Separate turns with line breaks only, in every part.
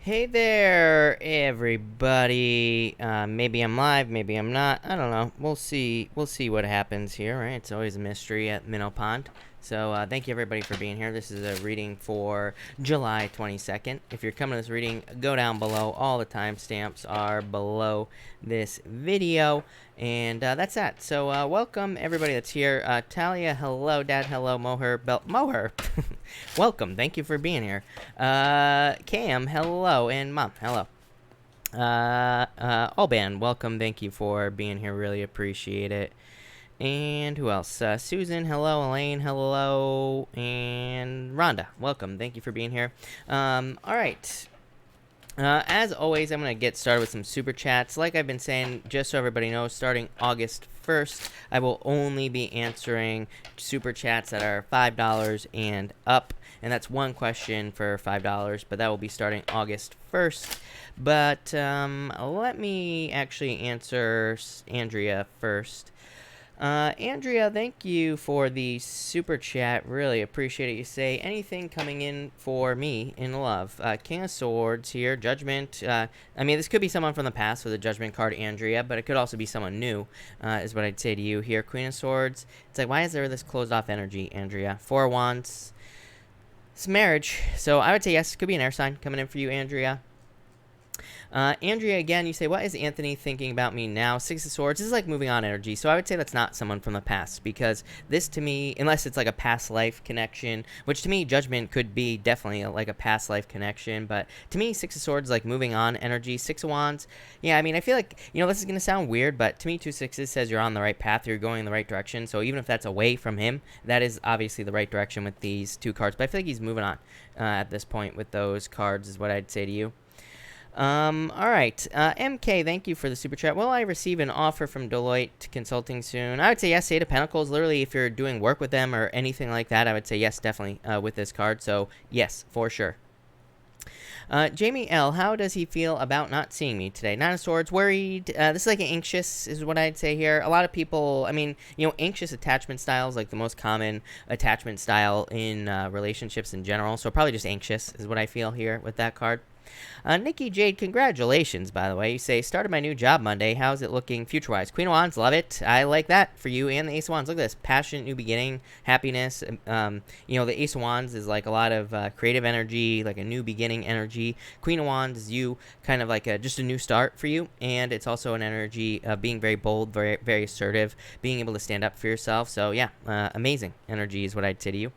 Hey there, everybody. Maybe I'm live, maybe I'm not. I don't know. We'll see. We'll see what happens here, right? It's always a mystery at Minnow Pond. So thank you, everybody, for being here. This is a reading for July 22nd. If you're coming to this reading, go down below. All the timestamps are below this video. And that's that. So welcome, everybody that's here. Talia, hello. Dad, hello. Moher. Welcome. Thank you for being here. Cam, hello. And Mom, hello. Alban, welcome. Thank you for being here. Really appreciate it. And who else? Susan, hello. Elaine, hello. And Rhonda, welcome. Thank you for being here. All right. As always, I'm going to get started with some super chats. Like I've been saying, just so everybody knows, starting August 1st, I will only be answering super chats that are $5 and up. And that's one question for $5, but that will be starting August 1st. But let me actually answer Andrea first. Andrea, thank you for the super chat. Really appreciate it. You say, anything coming in for me in love? King of Swords here, Judgment. I mean, this could be someone from the past with a Judgment card, Andrea, but it could also be someone new, is what I'd say to you here. Queen of Swords. It's like, why is there this closed off energy, Andrea? Four of Wands. It's marriage. So I would say yes, could be an air sign coming in for you, Andrea. Andrea, again, you say, what is Anthony thinking about me now? Six of Swords. This is like moving on energy. So I would say that's not someone from the past, because this to me, unless it's like a past life connection, which to me, Judgment could be definitely like a past life connection. But to me, Six of Swords, like moving on energy. Six of Wands. Yeah, I mean, I feel like, this is going to sound weird, but to me, two sixes says you're on the right path. You're going in the right direction. So even if that's away from him, that is obviously the right direction with these two cards. But I feel like he's moving on at this point with those cards is what I'd say to you. All right. MK, thank you for the super chat. Will I receive an offer from Deloitte Consulting soon? I would say yes. Eight of Pentacles. Literally, if you're doing work with them or anything like that, I would say yes, definitely, with this card. So, yes, for sure. Jamie L., how does he feel about not seeing me today? Nine of Swords, worried. This is like an anxious is what I'd say here. A lot of people, I mean, anxious attachment style is like the most common attachment style in relationships in general. So probably just anxious is what I feel here with that card. Nikki Jade, congratulations, by the way. You say, started my new job Monday. How's it looking future-wise? Queen of Wands, love it. I like that for you and the Ace of Wands. Look at this. Passionate new beginning, happiness. The Ace of Wands is like a lot of creative energy, like a new beginning energy. Queen of Wands is you, kind of like just a new start for you. And it's also an energy of being very bold, very, very assertive, being able to stand up for yourself. So, yeah, amazing energy is what I'd say to you.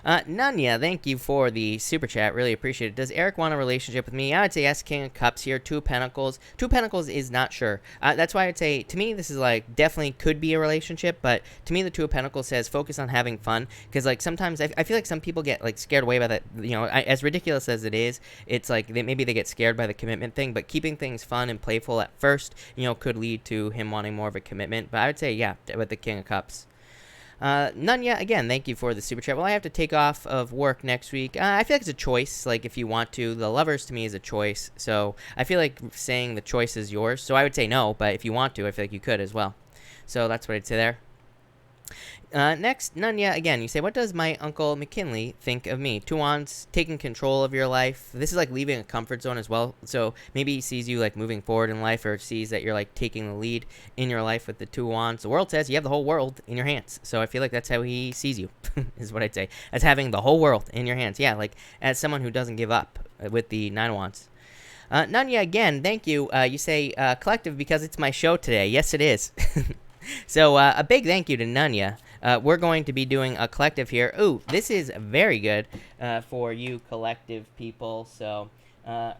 Nanya, thank you for the super chat. Really appreciate it. Does Eric want a relationship with me? I would say yes. King of Cups here. Two of Pentacles. Two of Pentacles is not sure. That's why I'd say, to me, this is like definitely could be a relationship. But to me, the Two of Pentacles says focus on having fun. Because like sometimes I feel like some people get like scared away by that. As ridiculous as it is, it's like maybe they get scared by the commitment thing. But keeping things fun and playful at first, could lead to him wanting more of a commitment. But I would say, yeah, with the King of Cups. Nunya, again, thank you for the super chat. Well, I have to take off of work next week. I feel like it's a choice, like if you want to. The Lovers to me is a choice, so I feel like saying the choice is yours. So I would say no, but if you want to, I feel like you could as well. So that's what I'd say there. Next, Nunya, again, you say, what does my Uncle McKinley think of me? Two Wands, taking control of your life. This is like leaving a comfort zone as well. So maybe he sees you like moving forward in life, or sees that you're like taking the lead in your life with the Two Wands. The world says you have the whole world in your hands. So I feel like that's how he sees you, is what I'd say. As having the whole world in your hands. Yeah, like as someone who doesn't give up with the Nine of Wands. Nanya, again, thank you. You say collective because it's my show today. Yes, it is. So a big thank you to Nunya. We're going to be doing a collective here. Ooh, this is very good for you collective people. So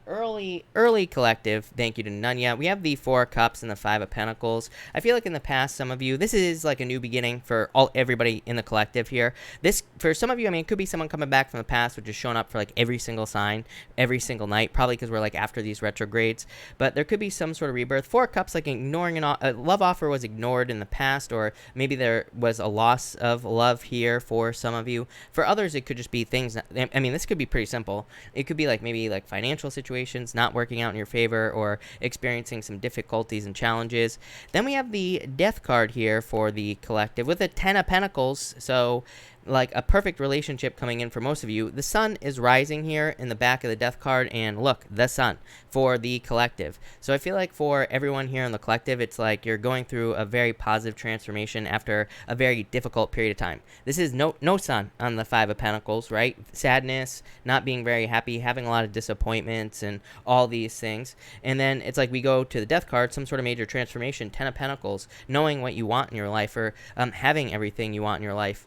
early collective. Thank you to Nunya. We have the Four of Cups and the Five of Pentacles. I feel like in the past, some of you, this is like a new beginning for everybody in the collective here. This, for some of you, I mean, it could be someone coming back from the past, which is showing up for like every single sign, every single night, probably because we're like after these retrogrades. But there could be some sort of rebirth. Four of Cups, like ignoring a love offer was ignored in the past, or maybe there was a loss of love here for some of you. For others, it could just be things that, I mean, this could be pretty simple. It could be like maybe like financial situations not working out in your favor, or experiencing some difficulties and challenges. Then we have the Death card here for the collective with a Ten of Pentacles. So like a perfect relationship coming in for most of you. The sun is rising here in the back of the death card, and look, the sun for the collective. So I feel like for everyone here in the collective, it's like you're going through a very positive transformation after a very difficult period of time. This is no sun on the Five of Pentacles, right? Sadness, not being very happy, having a lot of disappointments, and all these things. And then it's like we go to the death card, some sort of major transformation, Ten of Pentacles, knowing what you want in your life, or having everything you want in your life.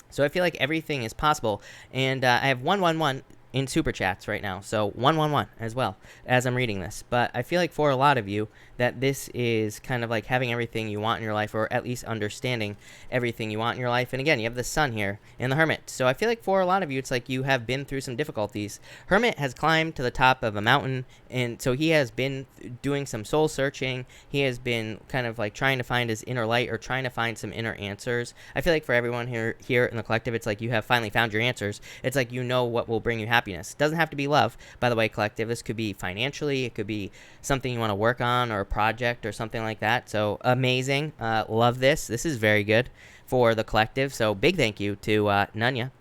So I feel like everything is possible, and I have 111 in super chats right now, so 111 as well as I'm reading this. But I feel like for a lot of you that this is kind of like having everything you want in your life, or at least understanding everything you want in your life. And again, you have the sun here in the Hermit, so I feel like for a lot of you it's like you have been through some difficulties. Hermit has climbed to the top of a mountain, and so he has been doing some soul searching. He has been kind of like trying to find his inner light, or trying to find some inner answers. I feel like for everyone here in the collective, it's like you have finally found your answers. It's like you know what will bring you happiness. It doesn't have to be love, by the way, collective. This could be financially, it could be something you want to work on, or a project or something like that. So amazing. Love this. This is very good for the collective. So big thank you to Nunya.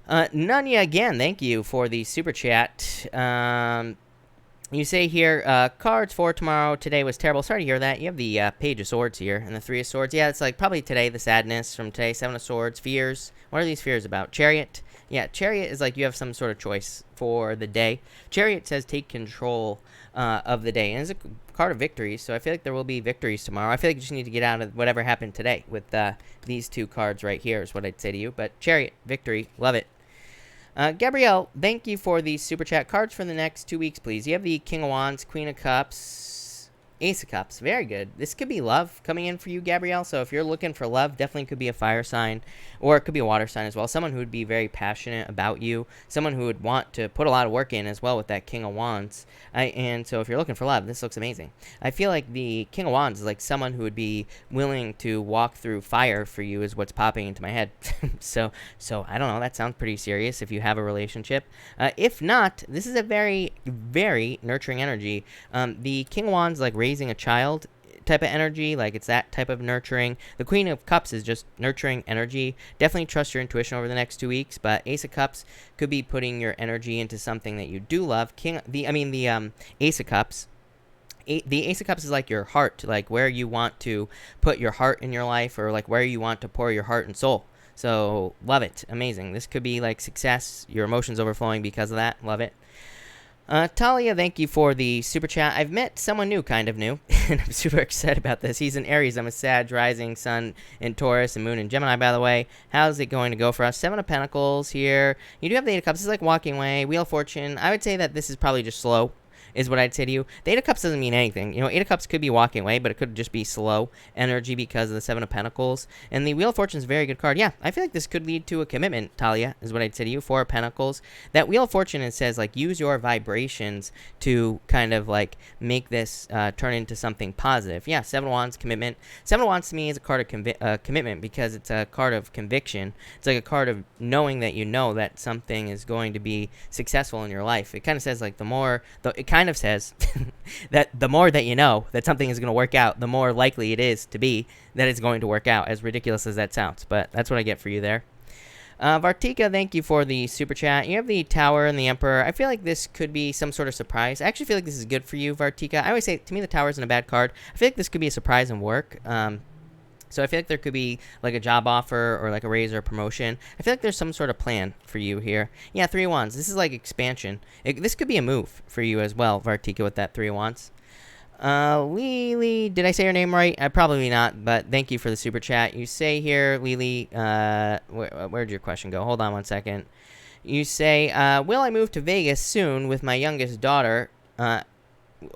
Nunya, again, thank you for the super chat. You say here, cards for tomorrow. Today was terrible. Sorry to hear that. You have the Page of Swords here and the Three of Swords. Yeah, it's like probably today, the sadness from today. Seven of Swords, fears. What are these fears about? Chariot. Yeah, Chariot is like you have some sort of choice for the day. Chariot says take control of the day. And it's a card of victories, so I feel like there will be victories tomorrow. I feel like you just need to get out of whatever happened today with these two cards right here is what I'd say to you. But Chariot, victory, love it. Gabrielle, thank you for the super chat. Cards for the next 2 weeks, please. You have the King of Wands, Queen of Cups, Ace of Cups. Very good. This could be love coming in for you, Gabrielle. So if you're looking for love, definitely could be a fire sign, or it could be a water sign as well. Someone who would be very passionate about you. Someone who would want to put a lot of work in as well with that King of Wands. And so if you're looking for love, this looks amazing. I feel like the King of Wands is like someone who would be willing to walk through fire for you is what's popping into my head. So I don't know. That sounds pretty serious if you have a relationship. If not, this is a very, very nurturing energy. The King of Wands like raising a child type of energy, like it's that type of nurturing. The Queen of Cups is just nurturing energy. Definitely trust your intuition over the next 2 weeks, but Ace of Cups could be putting your energy into something that you do love. The Ace of Cups, the Ace of Cups is like your heart, like where you want to put your heart in your life, or like where you want to pour your heart and soul. So love it. Amazing. This could be like success, your emotions overflowing because of that. Love it. Talia, thank you for the super chat. I've met someone new, kind of new, and I'm super excited about this. He's an Aries. I'm a Sag, rising, sun in Taurus, and moon in Gemini, by the way. How's it going to go for us? Seven of Pentacles here. You do have the Eight of Cups. This is like walking away. Wheel of Fortune. I would say that this is probably just slow, is what I'd say to you. The Eight of Cups doesn't mean anything. You know, Eight of Cups could be walking away, but it could just be slow energy because of the Seven of Pentacles. And the Wheel of Fortune is a very good card. Yeah, I feel like this could lead to a commitment, Talia, is what I'd say to you. Four of Pentacles. That Wheel of Fortune, it says, like, use your vibrations to kind of, like, make this turn into something positive. Yeah, Seven of Wands, commitment. Seven of Wands to me is a card of commitment because it's a card of conviction. It's like a card of knowing that you know that something is going to be successful in your life. It kind of says, like, it kind of says that the more that you know that something is going to work out, the more likely it is to be that it's going to work out, as ridiculous as that sounds. But that's what I get for you there. Vartika, thank you for the super chat. You have the Tower and the Emperor. I feel like this could be some sort of surprise. I actually feel like this is good for you, Vartika. I always say, to me, the Tower isn't a bad card. I feel like this could be a surprise in work. So I feel like there could be like a job offer or like a raise or a promotion. I feel like there's some sort of plan for you here. Yeah, Three of Wands. This is like expansion. This could be a move for you as well, Vartika, with that Three of Wands. Lily, did I say your name right? Probably not, but thank you for the super chat. You say here, Lily, where'd your question go? Hold on one second. You say, will I move to Vegas soon with my youngest daughter?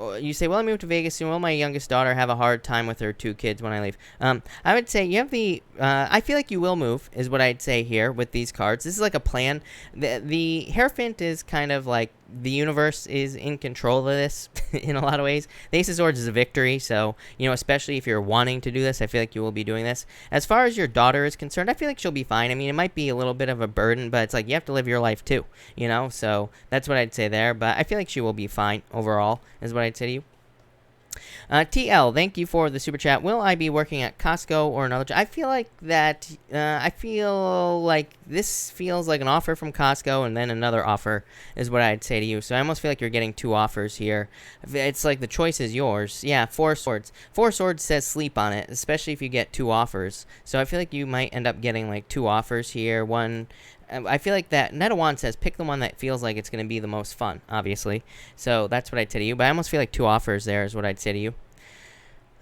You say, will I move to Vegas soon? Will my youngest daughter have a hard time with her 2 kids when I leave? I would say you have the, I feel like you will move, is what I'd say here with these cards. This is like a plan. The Hierophant is kind of like the universe is in control of this in a lot of ways. The Ace of Swords is a victory, so, you know, especially if you're wanting to do this, I feel like you will be doing this. As far as your daughter is concerned, I feel like she'll be fine. I mean, it might be a little bit of a burden, but it's like you have to live your life too, you know? So that's what I'd say there, but I feel like she will be fine overall, is what I'd say to you. TL, thank you for the super chat. Will I be working at Costco or another job? I feel like that. I feel like this feels like an offer from Costco and then another offer is what I'd say to you. So I almost feel like you're getting two offers here. It's like the choice is yours. Yeah, Four Swords. Four Swords says sleep on it, especially if you get two offers. So I feel like you might end up getting like two offers here. One. I feel like that Knight of Wands says pick the one that feels like it's going to be the most fun, obviously. So that's what I'd say to you. But I almost feel like two offers there is what I'd say to you.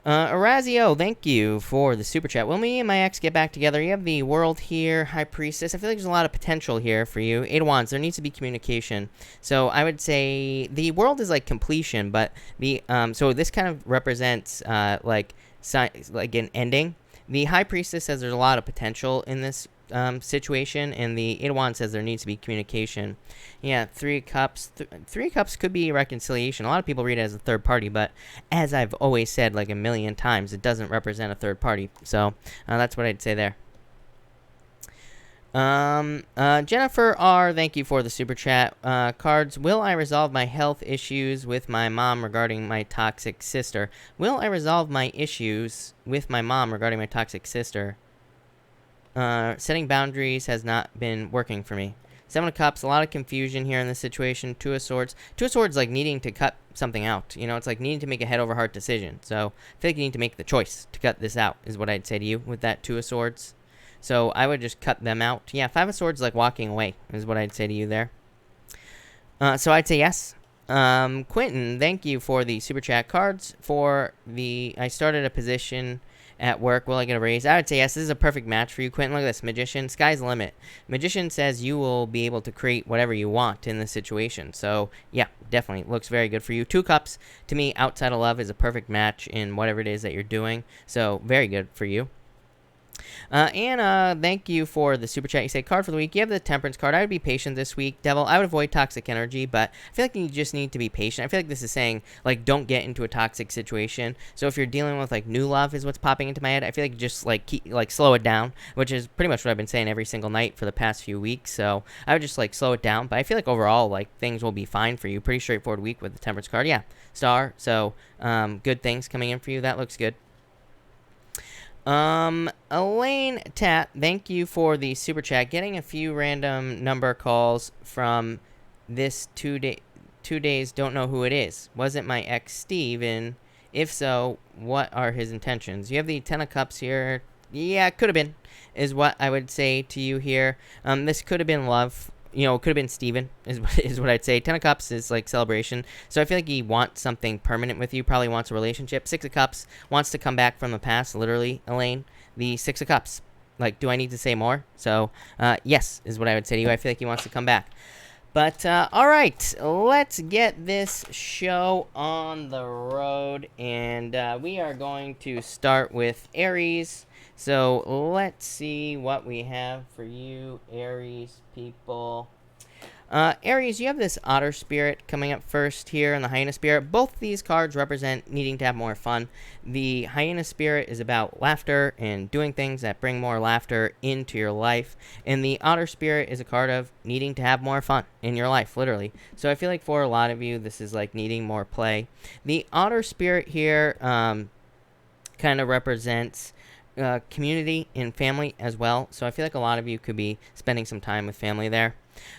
Orazio, thank you for the super chat. Will me and my ex get back together? You have the World here, High Priestess. I feel like there's a lot of potential here for you. Eight of Wands, there needs to be communication. So I would say the World is like completion, but the so this kind of represents like an ending. The High Priestess says there's a lot of potential in this situation, and the Eight of Wands says there needs to be communication. Yeah, Three of Cups. Three of Cups could be reconciliation. A lot of people read it as a third party, but as I've always said like a million times, it doesn't represent a third party. So that's what I'd say there. Jennifer R, thank you for the super chat. Cards, will I resolve my health issues with my mom regarding my toxic sister? Will I resolve my issues with my mom regarding my toxic sister? Setting boundaries has not been working for me. Seven of Cups, a lot of confusion here in this situation. Two of Swords. Two of Swords like needing to cut something out. You know, it's like needing to make a head over heart decision. So I feel like you need to make the choice to cut this out is what I'd say to you with that Two of Swords. So I would just cut them out. Yeah, Five of Swords like walking away is what I'd say to you there. So I'd say yes. Quentin, thank you for the super chat. Cards for the... I started a position at work. Will I get a raise? I would say yes. This is a perfect match for you, Quentin. Look at this. Magician. Sky's the limit. Magician says you will be able to create whatever you want in this situation. So, yeah, definitely. Looks very good for you. Two Cups, to me, outside of love, is a perfect match in whatever it is that you're doing. So, very good for you. Anna, thank you for the super chat. You say, card for the week. You have the Temperance card. I would be patient this week. Devil, I would avoid toxic energy, but I feel like you just need to be patient. I feel like this is saying, like, don't get into a toxic situation. So if you're dealing with, like, new love is what's popping into my head, I feel like you just, like, slow it down, which is pretty much what I've been saying every single night for the past few weeks. So I would just, like, slow it down. But I feel like overall, like, things will be fine for you. Pretty straightforward week with the Temperance card. Yeah, Star. So good things coming in for you. That looks good. Elaine Tat, thank you for the super chat. Getting a few random number calls from this 2 days, don't know who it is. Was it my ex Steven? If so, what are his intentions? You have the 10 of Cups here. Yeah, could have been, is what I would say to you here. This could have been love. You know, it could have been Steven, is what I'd say. 10 of Cups is like celebration. So I feel like he wants something permanent with you, probably wants a relationship. 6 of Cups wants to come back from the past, literally, Elaine. The 6 of Cups. Like, do I need to say more? So, yes, is what I would say to you. I feel like he wants to come back. But, all right, let's get this show on the road. And we are going to start with Aries. So let's see what we have for you, Aries people. Aries, you have this Otter Spirit coming up first here, and the Hyena Spirit. Both these cards represent needing to have more fun. The Hyena Spirit is about laughter and doing things that bring more laughter into your life. And the Otter Spirit is a card of needing to have more fun in your life, literally. So I feel like for a lot of you, this is like needing more play. The Otter Spirit here kind of represents community and family as well. So I feel like a lot of you could be spending some time with family there.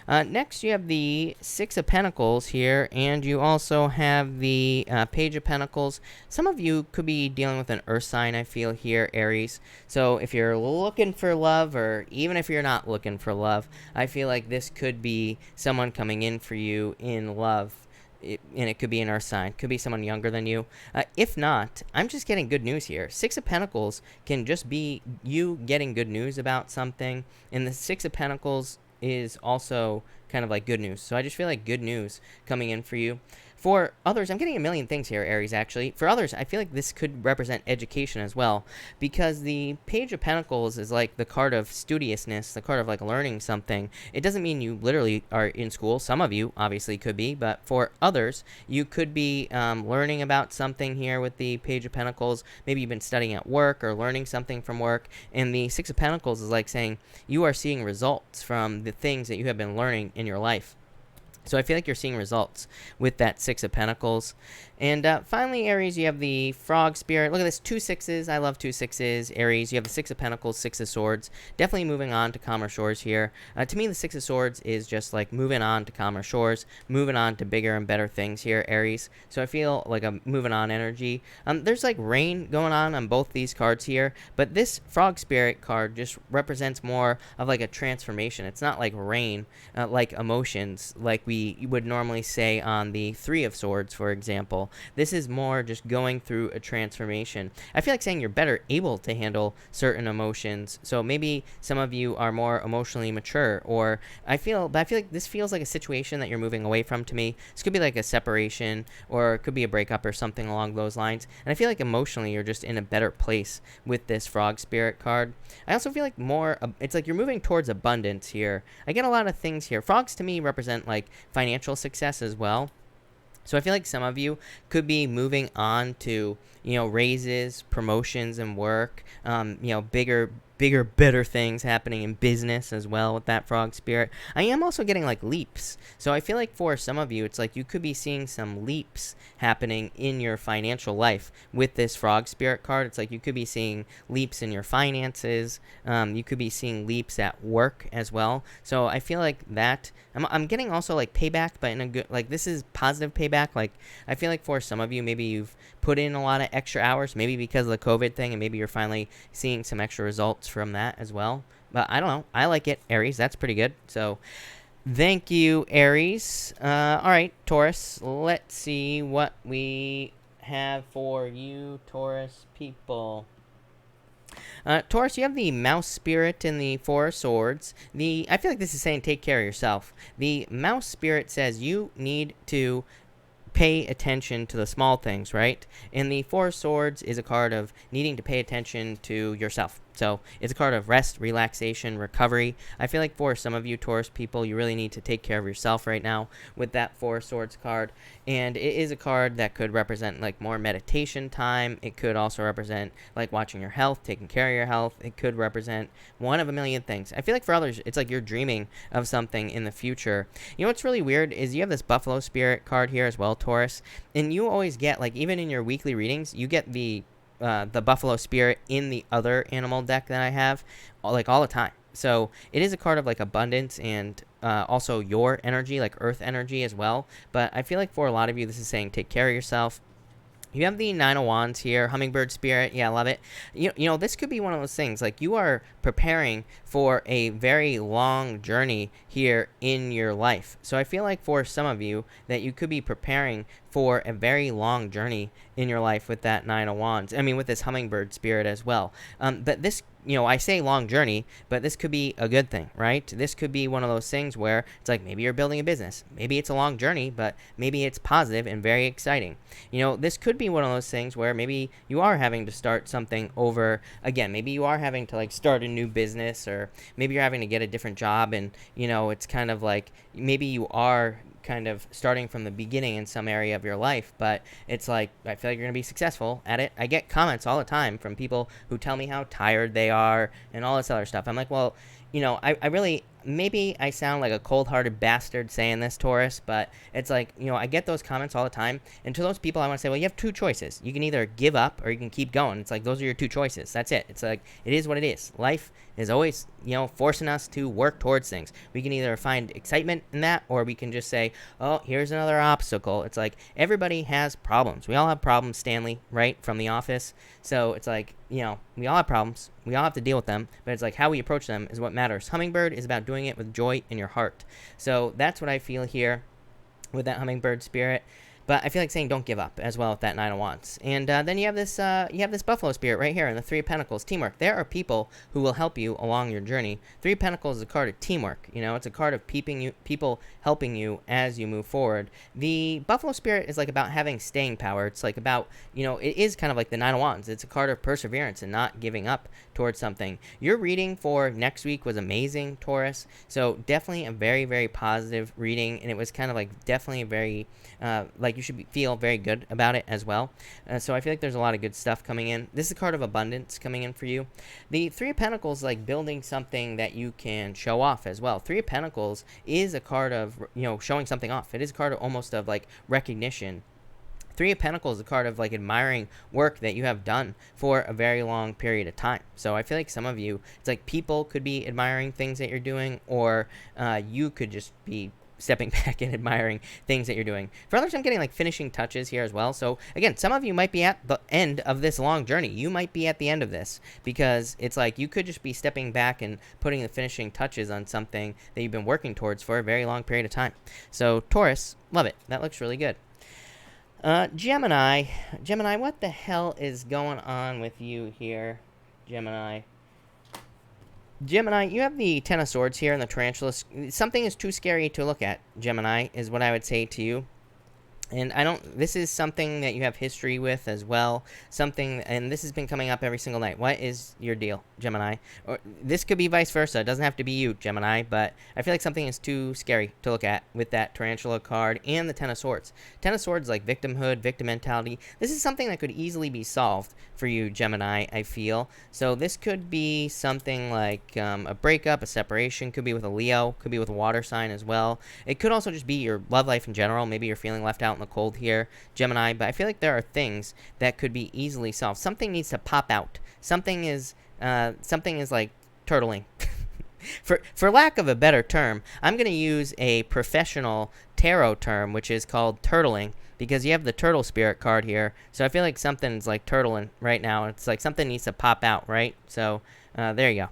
Next, you have the Six of Pentacles here, and you also have the Page of Pentacles. Some of you could be dealing with an earth sign, I feel here, Aries. So if you're looking for love, or even if you're not looking for love, I feel like this could be someone coming in for you in love. And it could be an earth sign. Could be someone younger than you. If not, I'm just getting good news here. Six of Pentacles can just be you getting good news about something. And the Six of Pentacles is also kind of like good news. So I just feel like good news coming in for you. For others, I'm getting a million things here, Aries, actually. For others, I feel like this could represent education as well, because the Page of Pentacles is like the card of studiousness, the card of like learning something. It doesn't mean you literally are in school. Some of you obviously could be, but for others, you could be learning about something here with the Page of Pentacles. Maybe you've been studying at work or learning something from work, and the Six of Pentacles is like saying you are seeing results from the things that you have been learning in your life. So I feel like you're seeing results with that Six of Pentacles. And finally, Aries, you have the Frog Spirit. Look at this, 2 sixes. I love 2 sixes. Aries, you have the Six of Pentacles, 6 of Swords. Definitely moving on to calmer shores here. To me, the 6 of Swords is just like moving on to calmer shores, moving on to bigger and better things here, Aries. So I feel like a moving on energy. There's like rain going on both these cards here, but this Frog Spirit card just represents more of like a transformation. It's not like rain, like emotions, like we would normally say on the 3 of Swords, for example. This is more just going through a transformation. I feel like saying you're better able to handle certain emotions. So maybe some of you are more emotionally mature, or I feel like this feels like a situation that you're moving away from to me. This could be like a separation, or it could be a breakup or something along those lines. And I feel like emotionally you're just in a better place with this Frog Spirit card. I also feel like it's like you're moving towards abundance here. I get a lot of things here. Frogs to me represent like financial success as well. So I feel like some of you could be moving on to, raises, promotions and work, bigger, better things happening in business as well with that Frog Spirit. I am also getting like leaps. So I feel like for some of you, it's like you could be seeing some leaps happening in your financial life with this Frog Spirit card. It's like you could be seeing leaps in your finances. You could be seeing leaps at work as well. So I feel like that I'm getting also like payback, but in a good, like this is positive payback. Like I feel like for some of you, maybe you've put in a lot of extra hours, maybe because of the COVID thing, and maybe you're finally seeing some extra results from that as well. But I don't know. I like it, Aries. That's pretty good. So thank you, Aries. All right, Taurus. Let's see what we have for you, Taurus people. Taurus, you have the Mouse Spirit and the 4 of Swords. I feel like this is saying take care of yourself. The Mouse Spirit says you need to pay attention to the small things, right? And the 4 of Swords is a card of needing to pay attention to yourself. So it's a card of rest, relaxation, recovery. I feel like for some of you Taurus people, you really need to take care of yourself right now with that 4 of Swords card. And it is a card that could represent like more meditation time. It could also represent like watching your health, taking care of your health. It could represent one of a million things. I feel like for others, it's like you're dreaming of something in the future. You know what's really weird is you have this Buffalo Spirit card here as well, Taurus. And you always get, like, even in your weekly readings, you get the Buffalo Spirit in the other animal deck that I have, like, all the time. So it is a card of like abundance and also your energy, like earth energy as well. But I feel like for a lot of you, this is saying take care of yourself. You have the 9 of Wands here, Hummingbird Spirit. Yeah, I love it. You know, this could be one of those things. Like, you are preparing for a very long journey here in your life. So I feel like for some of you that you could be preparing for a very long journey in your life with that 9 of Wands. I mean, with this Hummingbird Spirit as well. But this, I say long journey, but this could be a good thing, right? This could be one of those things where it's like maybe you're building a business. Maybe it's a long journey, but maybe it's positive and very exciting. This could be one of those things where maybe you are having to start something over again. Maybe you are having to like start a new business, or maybe you're having to get a different job, and it's kind of like maybe you are kind of starting from the beginning in some area of your life, but it's like I feel like you're gonna be successful at it. I get comments all the time from people who tell me how tired they are and all this other stuff. I'm like, well, I really, maybe I sound like a cold-hearted bastard saying this, Taurus, but it's like, I get those comments all the time, and to those people I want to say, well, you have two choices. You can either give up or you can keep going. It's like, those are your two choices. That's it. It's like, it is what it is. Life is always, forcing us to work towards things. We can either find excitement in that, or we can just say, oh, here's another obstacle. It's like, everybody has problems. We all have problems, Stanley, right, from The Office. So it's like, we all have problems. We all have to deal with them, but it's like how we approach them is what matters. Hummingbird is about doing it with joy in your heart. So that's what I feel here with that Hummingbird Spirit. But I feel like saying don't give up as well with that 9 of Wands. And then you have this Buffalo Spirit right here in the 3 of Pentacles, teamwork. There are people who will help you along your journey. 3 of Pentacles is a card of teamwork. It's a card of people helping you as you move forward. The Buffalo Spirit is like about having staying power. It's like about, it is kind of like the 9 of Wands. It's a card of perseverance and not giving up towards something. Your reading for next week was amazing, Taurus. So definitely a very, very positive reading. And it was kind of like definitely a very, like you should feel very good about it as well. So I feel like there's a lot of good stuff coming in. This is a card of abundance coming in for you. The Three of Pentacles, like building something that you can show off as well. Three of Pentacles is a card of, showing something off. It is a card of almost of like recognition. Three of Pentacles is a card of like admiring work that you have done for a very long period of time. So I feel like some of you, it's like people could be admiring things that you're doing, or you could just be stepping back and admiring things that you're doing. For others, I'm getting like finishing touches here as well. So again, some of you might be at the end of this long journey. You might be at the end of this, because it's like you could just be stepping back and putting the finishing touches on something that you've been working towards for a very long period of time. So Taurus, love it. That looks really good. Gemini, what the hell is going on with you here, Gemini? Gemini, you have the Ten of Swords here and the Tarantula. Something is too scary to look at, Gemini, is what I would say to you. And this is something that you have history with as well. And this has been coming up every single night. What is your deal, Gemini? Or this could be vice versa. It doesn't have to be you, Gemini, but I feel like something is too scary to look at with that Tarantula card and the Ten of Swords. Ten of Swords, like victimhood, victim mentality. This is something that could easily be solved for you, Gemini, I feel. So this could be something like a breakup, a separation. Could be with a Leo. Could be with a water sign as well. It could also just be your love life in general. Maybe you're feeling left out in the cold here, Gemini, but I feel like there are things that could be easily solved. Something needs to pop out. Something is like turtling. For lack of a better term, I'm going to use a professional tarot term, which is called turtling, because you have the turtle spirit card here. So I feel like something's like turtling right now. It's like something needs to pop out, right? So there you go.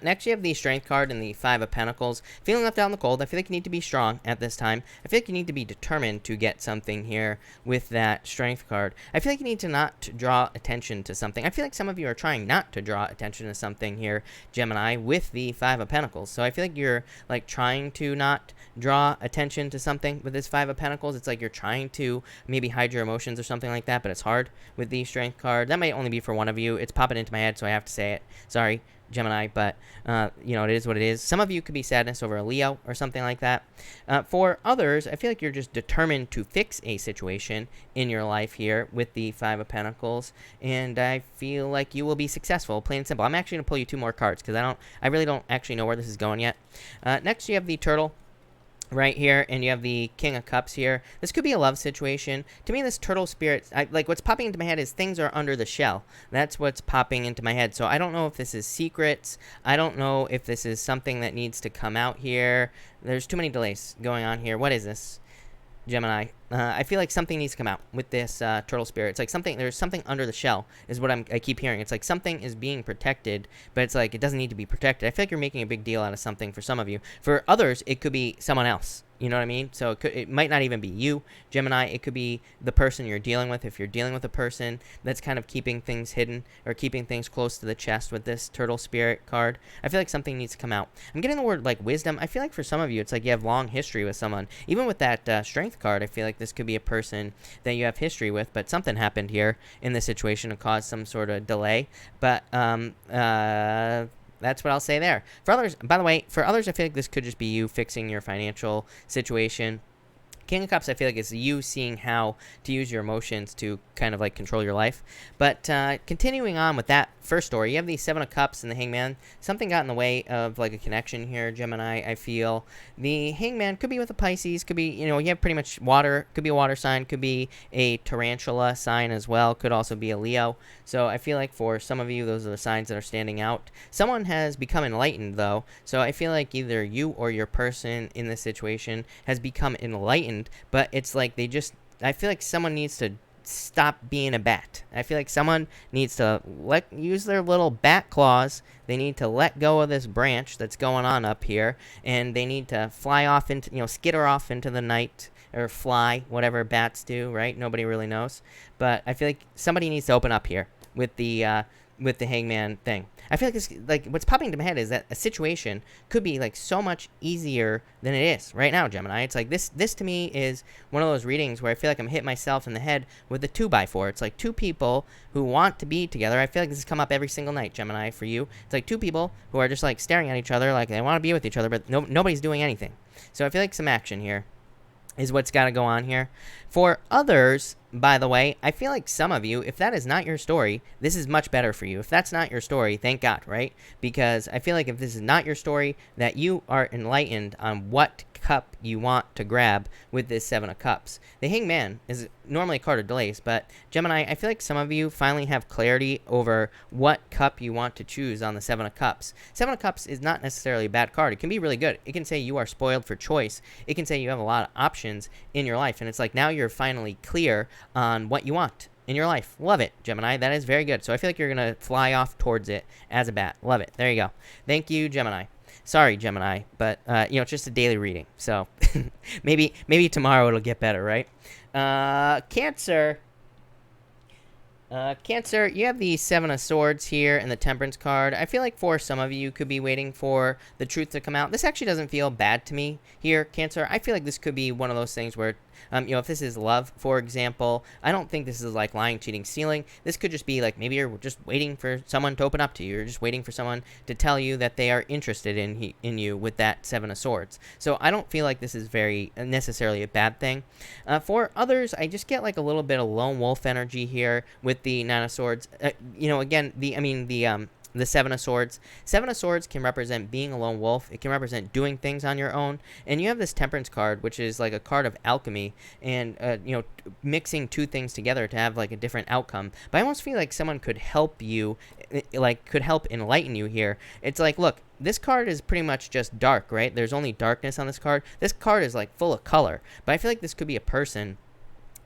Next, you have the Strength card and the Five of Pentacles. Feeling left out in the cold, I feel like you need to be strong at this time. I feel like you need to be determined to get something here with that Strength card. I feel like you need to not draw attention to something. I feel like some of you are trying not to draw attention to something here, Gemini, with the Five of Pentacles. So I feel like you're like trying to not draw attention to something with this Five of Pentacles. It's like you're trying to maybe hide your emotions or something like that, but it's hard with the Strength card. That might only be for one of you. It's popping into my head, so I have to say it. Sorry, Gemini, but it is what it is. Some of you could be sadness over a Leo or something like that. For others, I feel like you're just determined to fix a situation in your life here with the Five of Pentacles, and I feel like you will be successful, plain and simple. I'm actually going to pull you two more cards because I really don't actually know where this is going yet. Next, you have the Turtle right here, and you have the King of Cups here. This could be a love situation. To me, this turtle spirit, like what's popping into my head is things are under the shell. That's what's popping into my head. So I don't know if this is secrets. I don't know if this is something that needs to come out here. There's too many delays going on here. What is this, Gemini? I feel like something needs to come out with this turtle spirit. It's like there's something under the shell is what I keep hearing. It's like something is being protected, but it's like it doesn't need to be protected. I feel like you're making a big deal out of something for some of you. For others, it could be someone else. You know what I mean? So it might not even be you, Gemini. It could be the person you're dealing with. If you're dealing with a person that's kind of keeping things hidden or keeping things close to the chest with this turtle spirit card, I feel like something needs to come out. I'm getting the word like wisdom. I feel like for some of you, it's like you have long history with someone. Even with that strength card, I feel like this could be a person that you have history with, but something happened here in this situation to cause some sort of delay. But that's what I'll say there. For others, by the way, I feel like this could just be you fixing your financial situation. King of Cups, I feel like it's you seeing how to use your emotions to kind of like control your life. But continuing on with that first story, you have the Seven of Cups and the Hangman. Something got in the way of like a connection here, Gemini, I feel. The Hangman could be with a Pisces, could be, you have pretty much water, could be a water sign, could be a tarantula sign as well, could also be a Leo. So I feel like for some of you, those are the signs that are standing out. Someone has become enlightened though, so I feel like either you or your person in this situation has become enlightened, but it's like I feel like someone needs to stop being a bat. I feel like someone needs to use their little bat claws. They need to let go of this branch that's going on up here, and they need to fly off into, skitter off into the night, or fly, whatever bats do, right? Nobody really knows. But I feel like somebody needs to open up here with the Hangman thing. I feel like this, like what's popping into my head is that a situation could be like so much easier than it is right now, Gemini. It's like this to me is one of those readings where I feel like I'm hitting myself in the head with a 2x4. It's like two people who want to be together. I feel like this has come up every single night, Gemini, for you. It's like two people who are just like staring at each other like they want to be with each other, but nobody's doing anything. So I feel like some action here. is what's got to go on here. For others, by the way, I feel like some of you, if that is not your story, this is much better for you. If that's not your story, thank God, right? Because I feel like if this is not your story, that you are enlightened on what cup you want to grab with this Seven of Cups. The Hangman is normally a card of delays, but Gemini, I feel like some of you finally have clarity over what cup you want to choose on the Seven of Cups. Seven of Cups is not necessarily a bad card. It can be really good. It can say you are spoiled for choice. It can say you have a lot of options in your life, and it's like now you're finally clear on what you want in your life. Love it, Gemini. That is very good. So I feel like you're going to fly off towards it as a bat. Love it. There you go. Thank you, Gemini. Sorry, Gemini, but it's just a daily reading, so maybe tomorrow it'll get better, right? Cancer. Cancer, you have the Seven of Swords here and the Temperance card. I feel like for some of you could be waiting for the truth to come out. This actually doesn't feel bad to me here, Cancer. I feel like this could be one of those things where, if this is love, for example, I don't think this is like lying, cheating, stealing. This could just be like maybe you're just waiting for someone to open up to you. You're just waiting for someone to tell you that they are interested in you with that Seven of Swords. So I don't feel like this is very necessarily a bad thing. For others, I just get like a little bit of lone wolf energy here with the Nine of Swords. Again, the Seven of Swords. Seven of Swords can represent being a lone wolf. It can represent doing things on your own. And you have this Temperance card, which is like a card of alchemy and, mixing two things together to have like a different outcome. But I almost feel like someone could help you, could help enlighten you here. It's like, look, this card is pretty much just dark, right? There's only darkness on this card. This card is like full of color. But I feel like this could be a person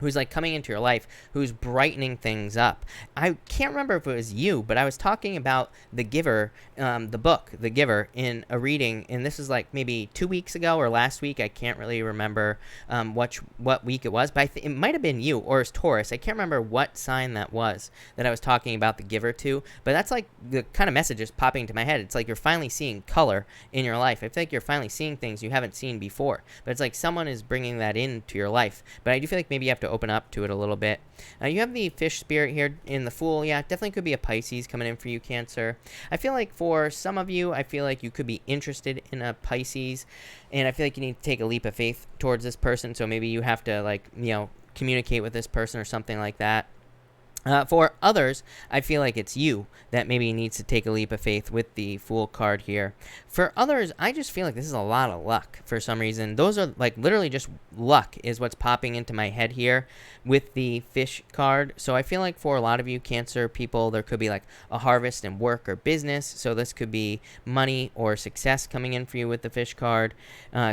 who's like coming into your life, who's brightening things up. I can't remember if it was you, but I was talking about The Giver, the book, The Giver, in a reading, and this was like maybe 2 weeks ago or last week. I can't really remember what week it was, but it might have been you, or it's Taurus. I can't remember what sign that was that I was talking about The Giver to, but that's like the kind of messages popping into my head. It's like you're finally seeing color in your life. I feel like you're finally seeing things you haven't seen before, but it's like someone is bringing that into your life. But I do feel like maybe you have to open up to it a little bit. You have the Fish spirit here in the Fool. Yeah, definitely could be a Pisces coming in for you, Cancer. I feel like for some of you, I feel like you could be interested in a Pisces, and I feel like you need to take a leap of faith towards this person. So maybe you have to communicate with this person or something like that. For others, I feel like it's you that maybe needs to take a leap of faith with the Fool card here. For others, I just feel like this is a lot of luck for some reason. Those are like literally just luck is what's popping into my head here with the Fish card. So I feel like for a lot of you Cancer people, there could be like a harvest in work or business. So this could be money or success coming in for you with the Fish card.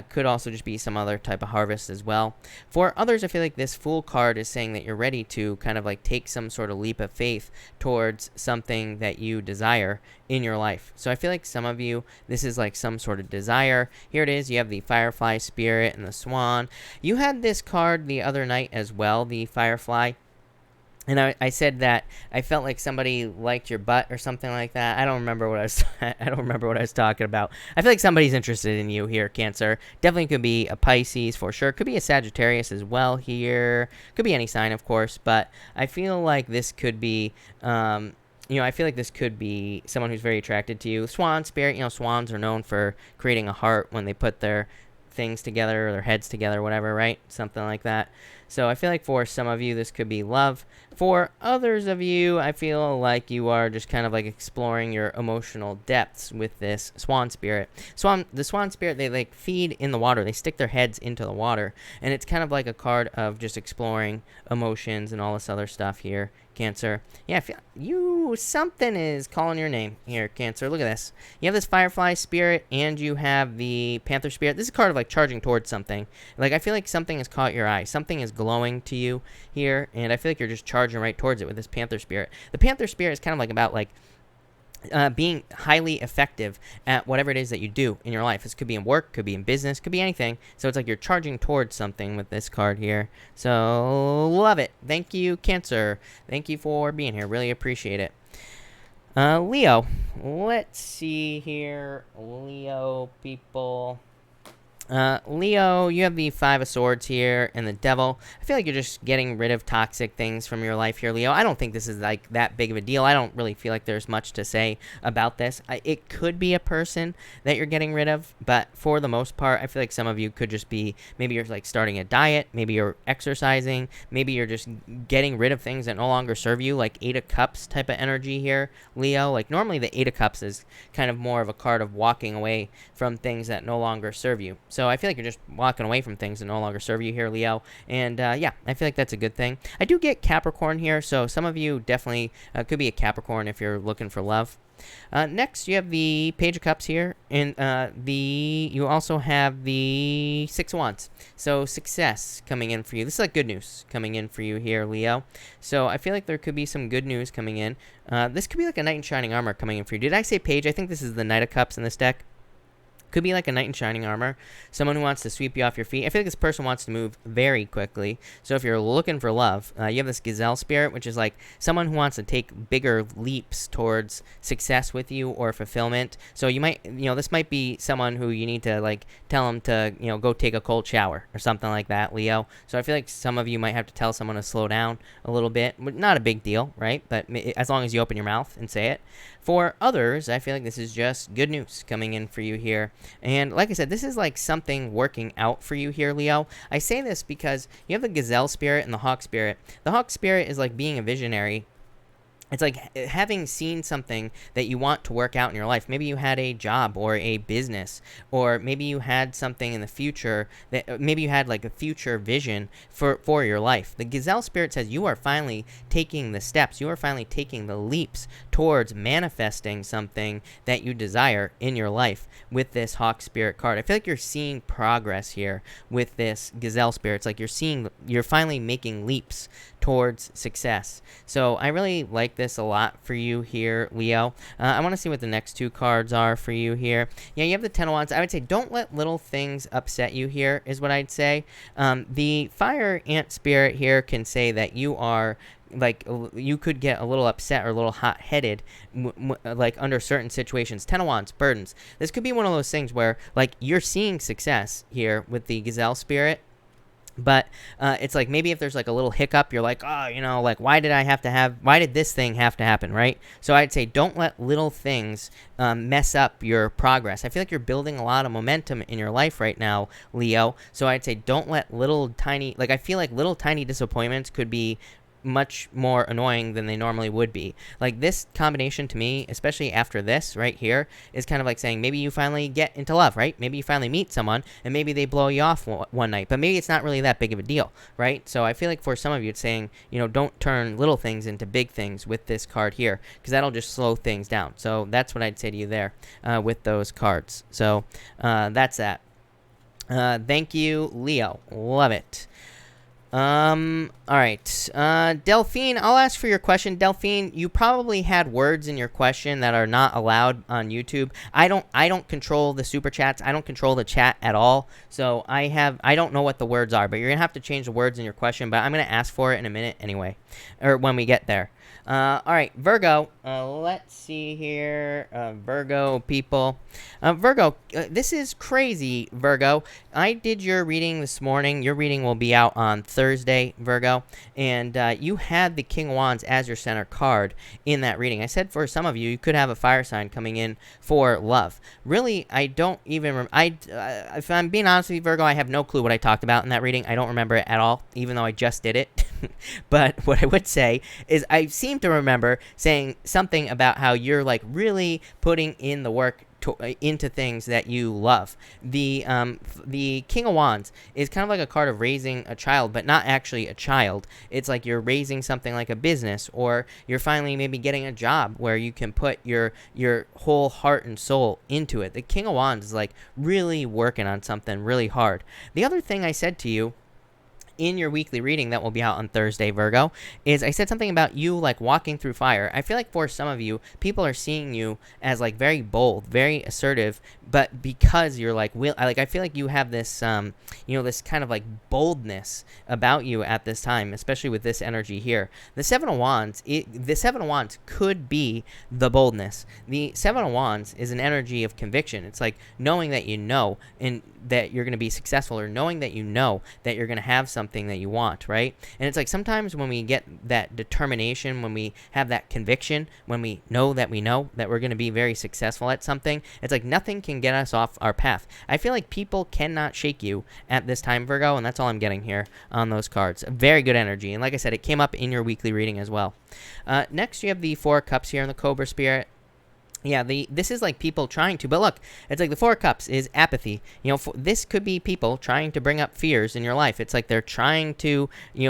Could also just be some other type of harvest as well. For others, I feel like this Fool card is saying that you're ready to kind of like take some sort of leap of faith towards something that you desire in your life. So I feel like some of you, this is like some sort of desire. Here it is. You have the Firefly spirit and the Swan. You had this card the other night as well, the Firefly. And I said that I felt like somebody liked your butt or something like that. I don't remember what I was talking about. I feel like somebody's interested in you here, Cancer. Definitely could be a Pisces for sure. Could be a Sagittarius as well here. Could be any sign, of course. But I feel like this could be, I feel like this could be someone who's very attracted to you. Swan spirit, swans are known for creating a heart when they put their things together or their heads together, whatever, right? Something like that. So I feel like for some of you, this could be love. For others of you, I feel like you are just kind of like exploring your emotional depths with this Swan spirit. The Swan spirit, they like feed in the water. They stick their heads into the water. And it's kind of like a card of just exploring emotions and all this other stuff here, Cancer. Yeah, I feel something is calling your name here, Cancer. Look at this. You have this Firefly spirit and you have the Panther spirit. This is a card of like charging towards something. Like I feel like something has caught your eye. Something is glowing to you here, and I feel like you're just charging right towards it with this Panther spirit. The Panther spirit is kind of like about like being highly effective at whatever it is that you do in your life. This could be in work, could be in business, could be anything. So it's like you're charging towards something with this card here. So love it. Thank you, Cancer. Thank you for being here. Really appreciate it. Leo. Let's see here. Leo people. Leo, you have the Five of Swords here and the Devil. I feel like you're just getting rid of toxic things from your life here, Leo. I don't think this is like that big of a deal. I don't really feel like there's much to say about this. It could be a person that you're getting rid of, but for the most part, I feel like some of you could just be, maybe you're like starting a diet, maybe you're exercising, maybe you're just getting rid of things that no longer serve you, like Eight of Cups type of energy here, Leo. Like normally the Eight of Cups is kind of more of a card of walking away from things that no longer serve you. So I feel like you're just walking away from things that no longer serve you here, Leo. And yeah, I feel like that's a good thing. I do get Capricorn here, so some of you definitely could be a Capricorn if you're looking for love. Next, you have the Page of Cups here, and you also have the Six of Wands. So success coming in for you. This is like good news coming in for you here, Leo. So I feel like there could be some good news coming in. This could be like a Knight in Shining Armor coming in for you. Did I say Page? I think this is the Knight of Cups in this deck. Could be like a Knight in Shining Armor, someone who wants to sweep you off your feet. I feel like this person wants to move very quickly. So if you're looking for love, you have this Gazelle spirit, which is like someone who wants to take bigger leaps towards success with you or fulfillment. So you might, this might be someone who you need to like tell them to, go take a cold shower or something like that, Leo. So I feel like some of you might have to tell someone to slow down a little bit. Not a big deal, right? But as long as you open your mouth and say it. For others, I feel like this is just good news coming in for you here. And like I said, this is like something working out for you here, Leo. I say this because you have the Gazelle spirit and the Hawk spirit. The Hawk spirit is like being a visionary. It's like having seen something that you want to work out in your life. Maybe you had a job or a business, or maybe you had something in the future that maybe you had like a future vision for your life. The Gazelle spirit says you are finally taking the steps. You are finally taking the leaps towards manifesting something that you desire in your life with this Hawk spirit card. I feel like you're seeing progress here with this Gazelle spirit. It's like you're finally making leaps towards success. So I really like this a lot for you here, Leo. I want to see what the next two cards are for you here. Yeah, you have the Ten of Wands. I would say don't let little things upset you here is what I'd say. The Fire Ant Spirit here can say that you are like you could get a little upset or a little hot-headed like under certain situations. Ten of Wands, burdens. This could be one of those things where like you're seeing success here with the Gazelle spirit, but it's like maybe if there's like a little hiccup, you're like, oh, like why did this thing have to happen, right? So I'd say don't let little things mess up your progress. I feel like you're building a lot of momentum in your life right now, Leo. So I'd say don't let I feel like little tiny disappointments could be much more annoying than they normally would be. Like this combination to me, especially after this right here, is kind of like saying maybe you finally get into love, right? Maybe you finally meet someone and maybe they blow you off one night, but maybe it's not really that big of a deal, right? So I feel like for some of you it's saying, don't turn little things into big things with this card here, because that'll just slow things down. So that's what I'd say to you there with those cards. So that's that. Thank you, Leo. Love it. All right. Delphine, I'll ask for your question. Delphine, you probably had words in your question that are not allowed on YouTube. I don't control the super chats. I don't control the chat at all. So I don't know what the words are, but you're going to have to change the words in your question, but I'm going to ask for it in a minute anyway, or when we get there. All right, Virgo, let's see here, Virgo people. Virgo, this is crazy, Virgo. I did your reading this morning. Your reading will be out on Thursday, Virgo, and you had the King of Wands as your center card in that reading. I said for some of you, you could have a fire sign coming in for love. Really, I don't even if I'm being honest with you, Virgo, I have no clue what I talked about in that reading. I don't remember it at all, even though I just did it. But what I would say is I seem to remember saying something about how you're like really putting in the work into things that you love. The King of Wands is kind of like a card of raising a child, but not actually a child. It's like you're raising something like a business, or you're finally maybe getting a job where you can put your whole heart and soul into it. The King of Wands is like really working on something really hard. The other thing I said to you in your weekly reading that will be out on Thursday, Virgo, is I said something about you like walking through fire. I feel like for some of you, people are seeing you as like very bold, very assertive, but because you're like I feel like you have this this kind of like boldness about you at this time, especially with this energy here. The Seven of Wands, the Seven of Wands could be the boldness. The Seven of Wands is an energy of conviction. It's like knowing that you know and that you're going to be successful, or knowing that you know that you're going to have something that you want, right? And it's like sometimes when we get that determination, when we have that conviction, when we know that we're going to be very successful at something, it's like nothing can get us off our path. I feel like people cannot shake you at this time, Virgo, and that's all I'm getting here on those cards. Very good energy. And like I said, it came up in your weekly reading as well. Next, you have the Four of Cups here in the Cobra Spirit. Yeah, this is like people trying to, but look, it's like the Four of Cups is apathy. This could be people trying to bring up fears in your life. It's like they're trying to,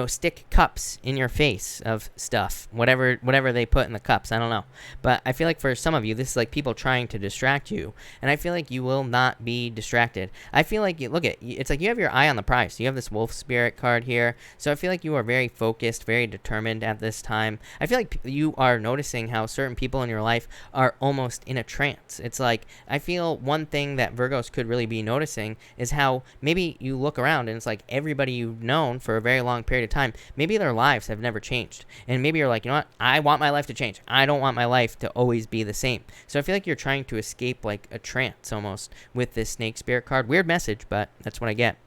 stick cups in your face of stuff, whatever they put in the cups. I don't know, but I feel like for some of you, this is like people trying to distract you, and I feel like you will not be distracted. I feel like it's like you have your eye on the prize. You have this Wolf Spirit card here, so I feel like you are very focused, very determined at this time. I feel like you are noticing how certain people in your life are almost in a trance. It's like, I feel one thing that Virgos could really be noticing is how maybe you look around and it's like everybody you've known for a very long period of time, maybe their lives have never changed. And maybe you're like, you know what? I want my life to change. I don't want my life to always be the same. So I feel like you're trying to escape like a trance almost with this Snake Spirit card. Weird message, but that's what I get.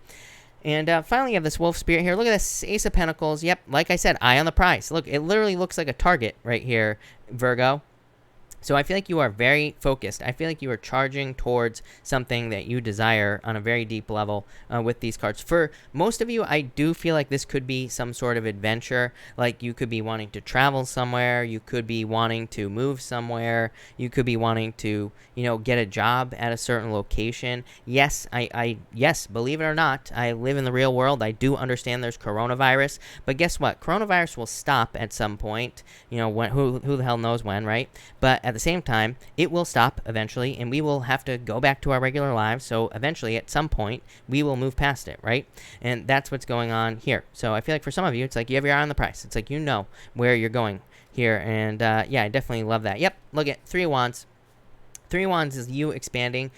And finally, you have this Wolf Spirit here. Look at this Ace of Pentacles. Yep, like I said, eye on the prize. Look, it literally looks like a target right here, Virgo. So I feel like you are very focused. I feel like you are charging towards something that you desire on a very deep level with these cards. For most of you, I do feel like this could be some sort of adventure. Like you could be wanting to travel somewhere. You could be wanting to move somewhere. You could be wanting to, get a job at a certain location. Yes, yes, believe it or not, I live in the real world. I do understand there's coronavirus. But guess what? Coronavirus will stop at some point. Who the hell knows when, right? But at the same time, it will stop eventually, and we will have to go back to our regular lives. So eventually, at some point, we will move past it, right? And that's what's going on here. So I feel like for some of you, it's like you have your eye on the prize. It's like you know where you're going here. And yeah, I definitely love that. Yep, look at Three of Wands. Three of Wands is you expanding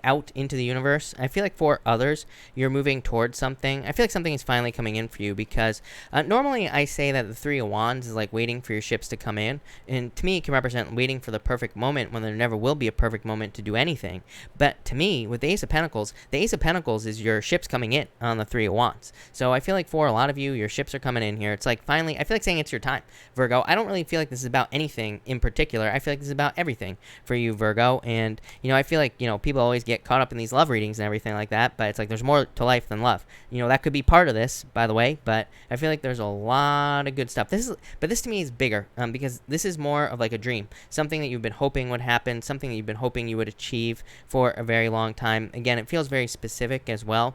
out into the universe. I feel like for others, you're moving towards something. I feel like something is finally coming in for you because normally I say that the Three of Wands is like waiting for your ships to come in. And to me, it can represent waiting for the perfect moment when there never will be a perfect moment to do anything. But to me, with the Ace of Pentacles is your ships coming in on the Three of Wands. So I feel like for a lot of you, your ships are coming in here. It's like finally, I feel like saying it's your time, Virgo. I don't really feel like this is about anything in particular. I feel like this is about everything for you, Virgo. And I feel like, people always get caught up in these love readings and everything like that, but it's like there's more to life than love. That could be part of this, by the way, but I feel like there's a lot of good stuff. This to me is bigger because this is more of like a dream, something that you've been hoping would happen, something that you've been hoping you would achieve for a very long time. Again, it feels very specific as well.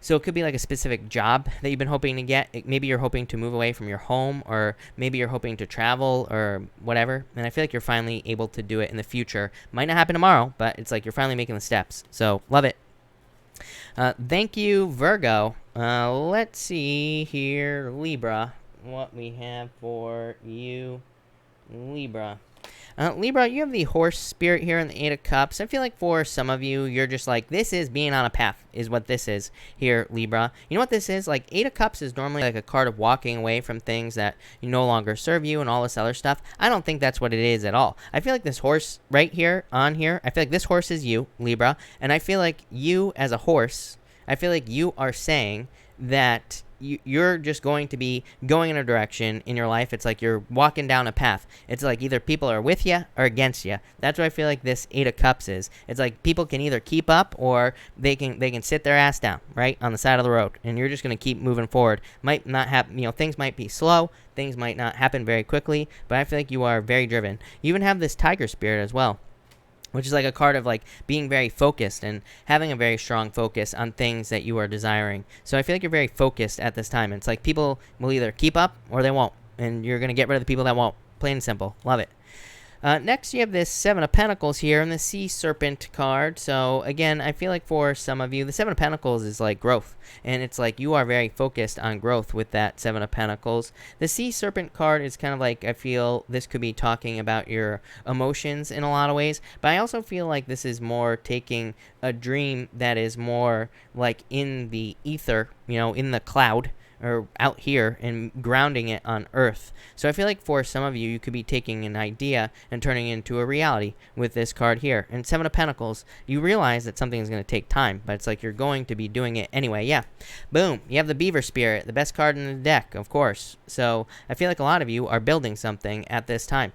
So it could be like a specific job that you've been hoping to get. Maybe you're hoping to move away from your home, or maybe you're hoping to travel or whatever. And I feel like you're finally able to do it in the future. Might not happen tomorrow, but it's like you're finally making the steps. So love it. Thank you, Virgo. Let's see here, Libra, what we have for you, Libra. Libra, you have the Horse Spirit here in the Eight of Cups. I feel like for some of you, you're just like, this is being on a path, is what this is here, Libra. You know what this is? Like, Eight of Cups is normally like a card of walking away from things that no longer serve you and all this other stuff. I don't think that's what it is at all. I feel like this horse right here, on here, I feel like this horse is you, Libra. And I feel like you as a horse, I feel like you are saying that you're just going to be going in a direction in your life. It's like you're walking down a path. It's like either people are with you or against you. That's what I feel like this Eight of Cups is. It's like people can either keep up or they can sit their ass down, right, on the side of the road, and you're just going to keep moving forward. Might not happen, things might be slow. Things might not happen very quickly, but I feel like you are very driven. You even have this Tiger Spirit as well, which is like a card of like being very focused and having a very strong focus on things that you are desiring. So I feel like you're very focused at this time. It's like people will either keep up or they won't, and you're going to get rid of the people that won't. Plain and simple. Love it. Next, you have this Seven of Pentacles here and the Sea Serpent card. So, again, I feel like for some of you, the Seven of Pentacles is like growth. And it's like you are very focused on growth with that Seven of Pentacles. The Sea Serpent card is kind of like, I feel this could be talking about your emotions in a lot of ways. But I also feel like this is more taking a dream that is more like in the ether, in the cloud, or out here, and grounding it on earth. So I feel like for some of you, you could be taking an idea and turning it into a reality with this card here. And Seven of Pentacles, you realize that something is going to take time, but it's like you're going to be doing it anyway. Yeah. Boom. You have the Beaver Spirit, the best card in the deck, of course. So I feel like a lot of you are building something at this time.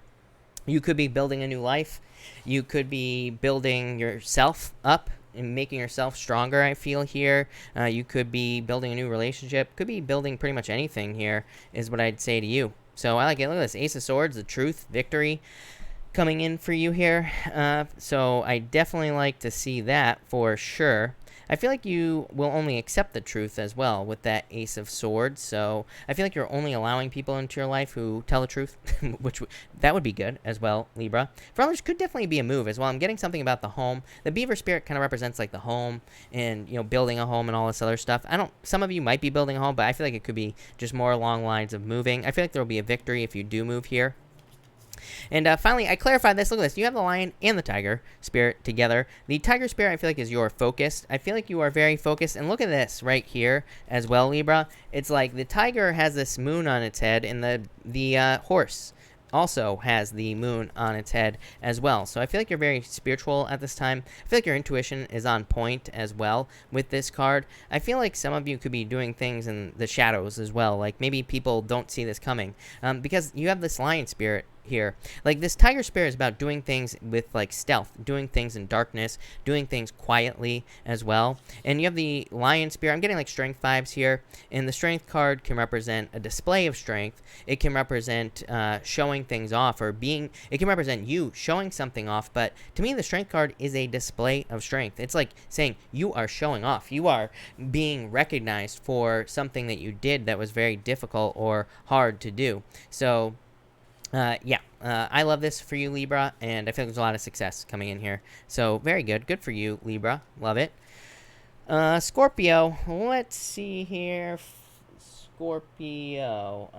You could be building a new life. You could be building yourself up and making yourself stronger, I feel here. You could be building a new relationship. Could be building pretty much anything here is what I'd say to you. So I like it. Look at this. Ace of Swords, the truth, victory coming in for you here. So I definitely like to see that for sure. I feel like you will only accept the truth as well with that Ace of Swords. So I feel like you're only allowing people into your life who tell the truth, which that would be good as well, Libra. For others, could definitely be a move as well. I'm getting something about the home. The Beaver Spirit kind of represents like the home and, building a home and all this other stuff. Some of you might be building a home, but I feel like it could be just more along lines of moving. I feel like there will be a victory if you do move here. And finally, I clarified this. Look at this. You have the lion and the tiger spirit together. The tiger spirit, I feel like, is your focused. I feel like you are very focused. And look at this right here as well, Libra. It's like the tiger has this moon on its head, and the horse also has the moon on its head as well. So I feel like you're very spiritual at this time. I feel like your intuition is on point as well with this card. I feel like some of you could be doing things in the shadows as well. Like maybe people don't see this coming because you have this lion spirit here. Like this tiger spirit is about doing things with like stealth, doing things in darkness, doing things quietly as well. And you have the lion spirit. I'm getting like strength vibes here. And the strength card can represent a display of strength. It can represent showing things off, or it can represent you showing something off. But to me, the strength card is a display of strength. It's like saying you are showing off. You are being recognized for something that you did that was very difficult or hard to do. So I love this for you, Libra, and I feel like there's a lot of success coming in here. So, very good. Good for you, Libra. Love it. Scorpio. Let's see here. Scorpio.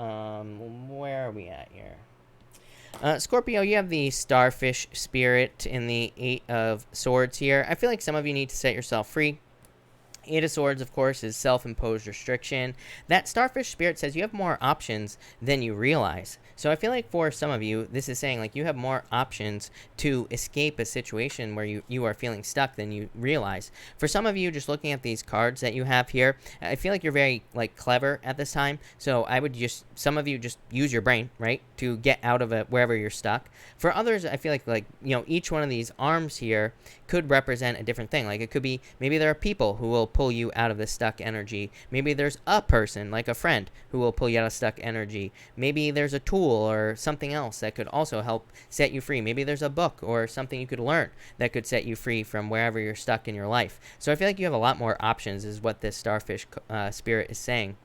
Where are we at here? Scorpio, you have the starfish spirit in the Eight of Swords here. I feel like some of you need to set yourself free. Eight of Swords, of course, is self-imposed restriction. That starfish spirit says you have more options than you realize. So I feel like for some of you, this is saying like you have more options to escape a situation where you are feeling stuck than you realize. For some of you, just looking at these cards that you have here, I feel like you're very like clever at this time. So I would some of you just use your brain, right, to get out of it wherever you're stuck. For others, I feel like each one of these arms here could represent a different thing. Like it could be maybe there are people who will pull you out of the stuck energy. Maybe there's a person, like a friend, who will pull you out of stuck energy. Maybe there's a tool or something else that could also help set you free. Maybe there's a book or something you could learn that could set you free from wherever you're stuck in your life. So I feel like you have a lot more options is what this starfish spirit is saying.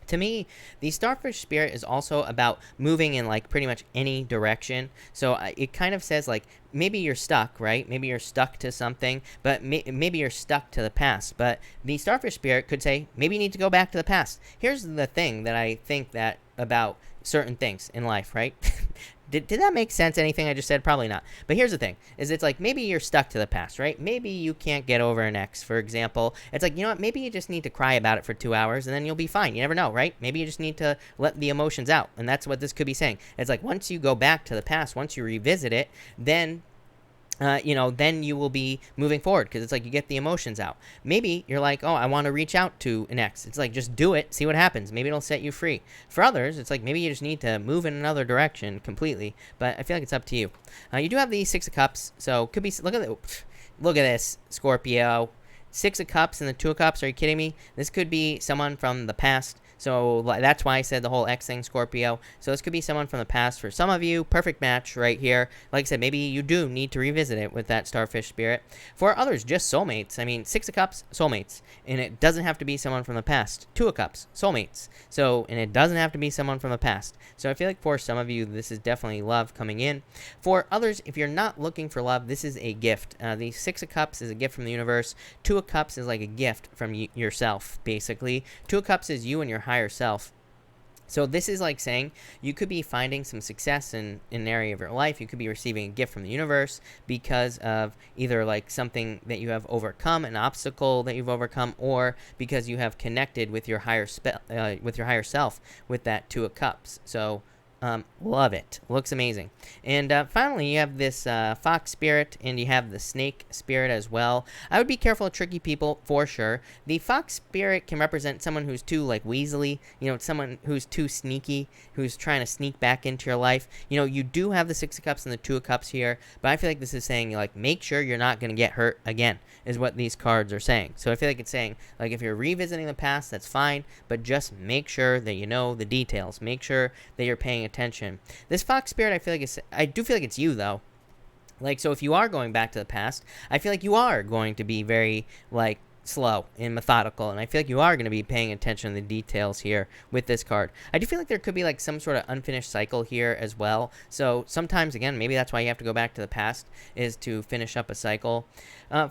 To me, the starfish spirit is also about moving in like pretty much any direction. So it kind of says like maybe you're stuck, right? Maybe you're stuck to something, but maybe you're stuck to the past. But the starfish spirit could say maybe you need to go back to the past. Here's the thing that I think that about certain things in life, right? Did that make sense, anything I just said? Probably not. But here's the thing, is it's like maybe you're stuck to the past, right? Maybe you can't get over an ex, for example. It's like, you know what, maybe you just need to cry about it for 2 hours and then you'll be fine. You never know, right? Maybe you just need to let the emotions out. And that's what this could be saying. It's like once you go back to the past, once you revisit it, then then you will be moving forward because it's like you get the emotions out. Maybe you're like, oh, I want to reach out to an ex. It's like, just do it, see what happens. Maybe it'll set you free. For others, it's like maybe you just need to move in another direction completely. But I feel like it's up to you. You do have the Six of Cups, so could be. Look at this, Scorpio. Six of Cups and the Two of Cups. Are you kidding me? This could be someone from the past. So that's why I said the whole X thing, Scorpio. So this could be someone from the past for some of you. Perfect match right here. Like I said, maybe you do need to revisit it with that starfish spirit. For others, just soulmates. I mean, Six of Cups, soulmates. And it doesn't have to be someone from the past. Two of Cups, soulmates. So, and it doesn't have to be someone from the past. So I feel like for some of you, this is definitely love coming in. For others, if you're not looking for love, this is a gift. The Six of Cups is a gift from the universe. Two of Cups is like a gift from yourself, basically. Two of Cups is you and your higher self. So this is like saying you could be finding some success in an area of your life. You could be receiving a gift from the universe because of either like something that you have overcome, an obstacle that you've overcome, or because you have connected with your higher self with that Two of Cups. So love it. Looks amazing. And finally, you have this fox spirit, and you have the snake spirit as well. I would be careful of tricky people for sure. The fox spirit can represent someone who's too like weaselly, someone who's too sneaky, who's trying to sneak back into your life. You do have the Six of Cups and the Two of Cups here, but I feel like this is saying like make sure you're not going to get hurt again, is what these cards are saying. So I feel like it's saying like if you're revisiting the past, that's fine, but just make sure that you know the details. Make sure that you're paying attention. This fox spirit, I do feel like it's you though. Like, so if you are going back to the past, I feel like you are going to be very like slow and methodical, and I feel like you are going to be paying attention to the details here with this card. I do feel like there could be like some sort of unfinished cycle here as well. So sometimes, again, maybe that's why you have to go back to the past, is to finish up a cycle.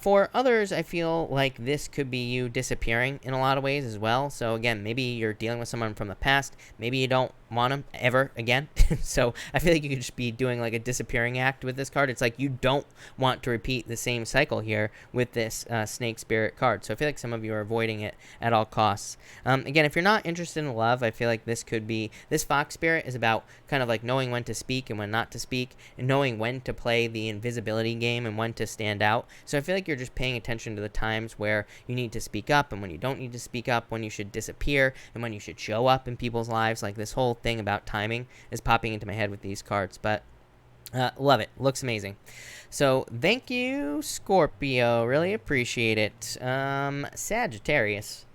For others, I feel like this could be you disappearing in a lot of ways as well. So again, maybe you're dealing with someone from the past. Maybe you don't want them ever again. So I feel like you could just be doing like a disappearing act with this card. It's like you don't want to repeat the same cycle here with this snake spirit card. So I feel like some of you are avoiding it at all costs. Again, if you're not interested in love, I feel like this fox spirit is about kind of like knowing when to speak and when not to speak, and knowing when to play the invisibility game and when to stand out. So I feel like you're just paying attention to the times where you need to speak up and when you don't need to speak up, when you should disappear and when you should show up in people's lives. Like this whole thing about timing is popping into my head with these cards, but love it. Looks amazing. So thank you, Scorpio. Really appreciate it. Sagittarius.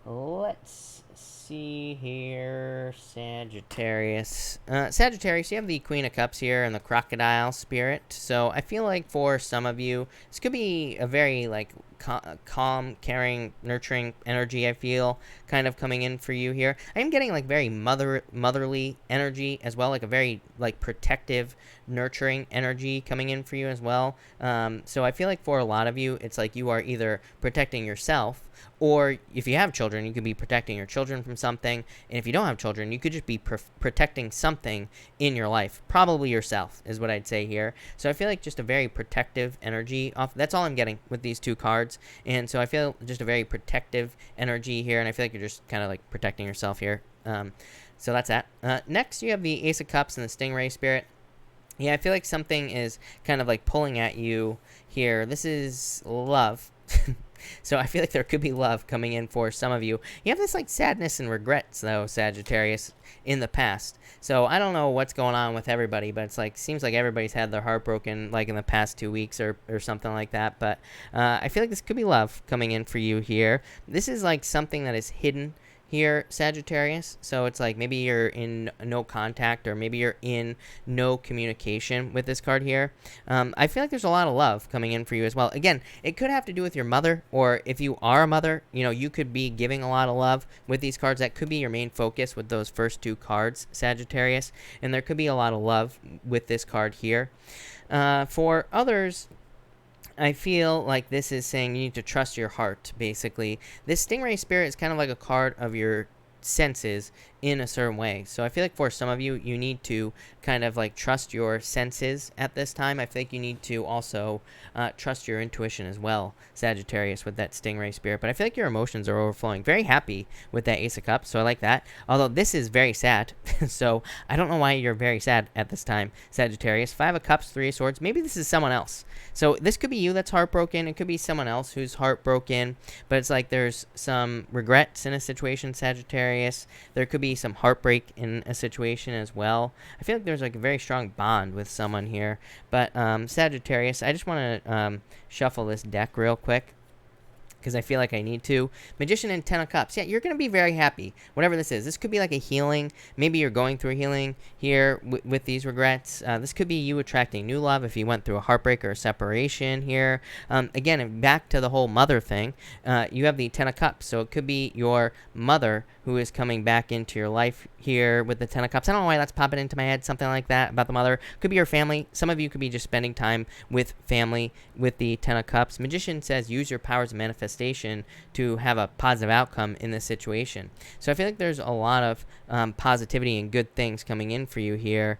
Let's see here. Sagittarius. Sagittarius, you have the Queen of Cups here and the Crocodile Spirit. So I feel like for some of you, this could be a very like calm, caring, nurturing energy, I feel, kind of coming in for you here. I am getting like very motherly energy as well, like a very like protective, nurturing energy coming in for you as well. So I feel like for a lot of you, it's like you are either protecting yourself, or if you have children, you could be protecting your children from something. And if you don't have children, you could just be protecting something in your life. Probably yourself is what I'd say here. So I feel like just a very protective energy off. That's all I'm getting with these two cards. And so I feel just a very protective energy here. And I feel like you're just kind of like protecting yourself here. So that's that. Next, you have the Ace of Cups and the Stingray Spirit. Yeah, I feel like something is kind of like pulling at you here. This is love. So I feel like there could be love coming in for some of you. You have this like sadness and regrets though, Sagittarius, in the past. So I don't know what's going on with everybody, but it's like seems like everybody's had their heart broken like in the past 2 weeks or something like that. But I feel like this could be love coming in for you here. This is like something that is hidden here, Sagittarius. So it's like maybe you're in no contact, or maybe you're in no communication with this card here. I feel like there's a lot of love coming in for you as well. Again, it could have to do with your mother, or if you are a mother, you could be giving a lot of love with these cards. That could be your main focus with those first two cards, Sagittarius, and there could be a lot of love with this card here. For others, I feel like this is saying you need to trust your heart, basically. This Stingray Spirit is kind of like a card of your senses in a certain way. So I feel like for some of you, you need to kind of like trust your senses at this time. I feel like you need to also trust your intuition as well, Sagittarius, with that Stingray Spirit. But I feel like your emotions are overflowing. Very happy with that Ace of Cups, so I like that. Although this is very sad, so I don't know why you're very sad at this time, Sagittarius. 5 of Cups, 3 of Swords. Maybe this is someone else. So this could be you that's heartbroken. It could be someone else who's heartbroken. But it's like there's some regrets in a situation, Sagittarius. There could be some heartbreak in a situation as well. I feel like there's like a very strong bond with someone here. But Sagittarius, I just want to shuffle this deck real quick. because I feel like I need to. Magician and Ten of Cups. Yeah, you're going to be very happy, whatever this is. This could be like a healing. Maybe you're going through a healing here with these regrets. This could be you attracting new love if you went through a heartbreak or a separation here. Again, back to the whole mother thing, you have the Ten of Cups, so it could be your mother who is coming back into your life here with the Ten of Cups. I don't know why that's popping into my head, something like that about the mother. Could be your family. Some of you could be just spending time with family with the Ten of Cups. Magician says use your powers of manifestation to have a positive outcome in this situation. So I feel like there's a lot of positivity and good things coming in for you here.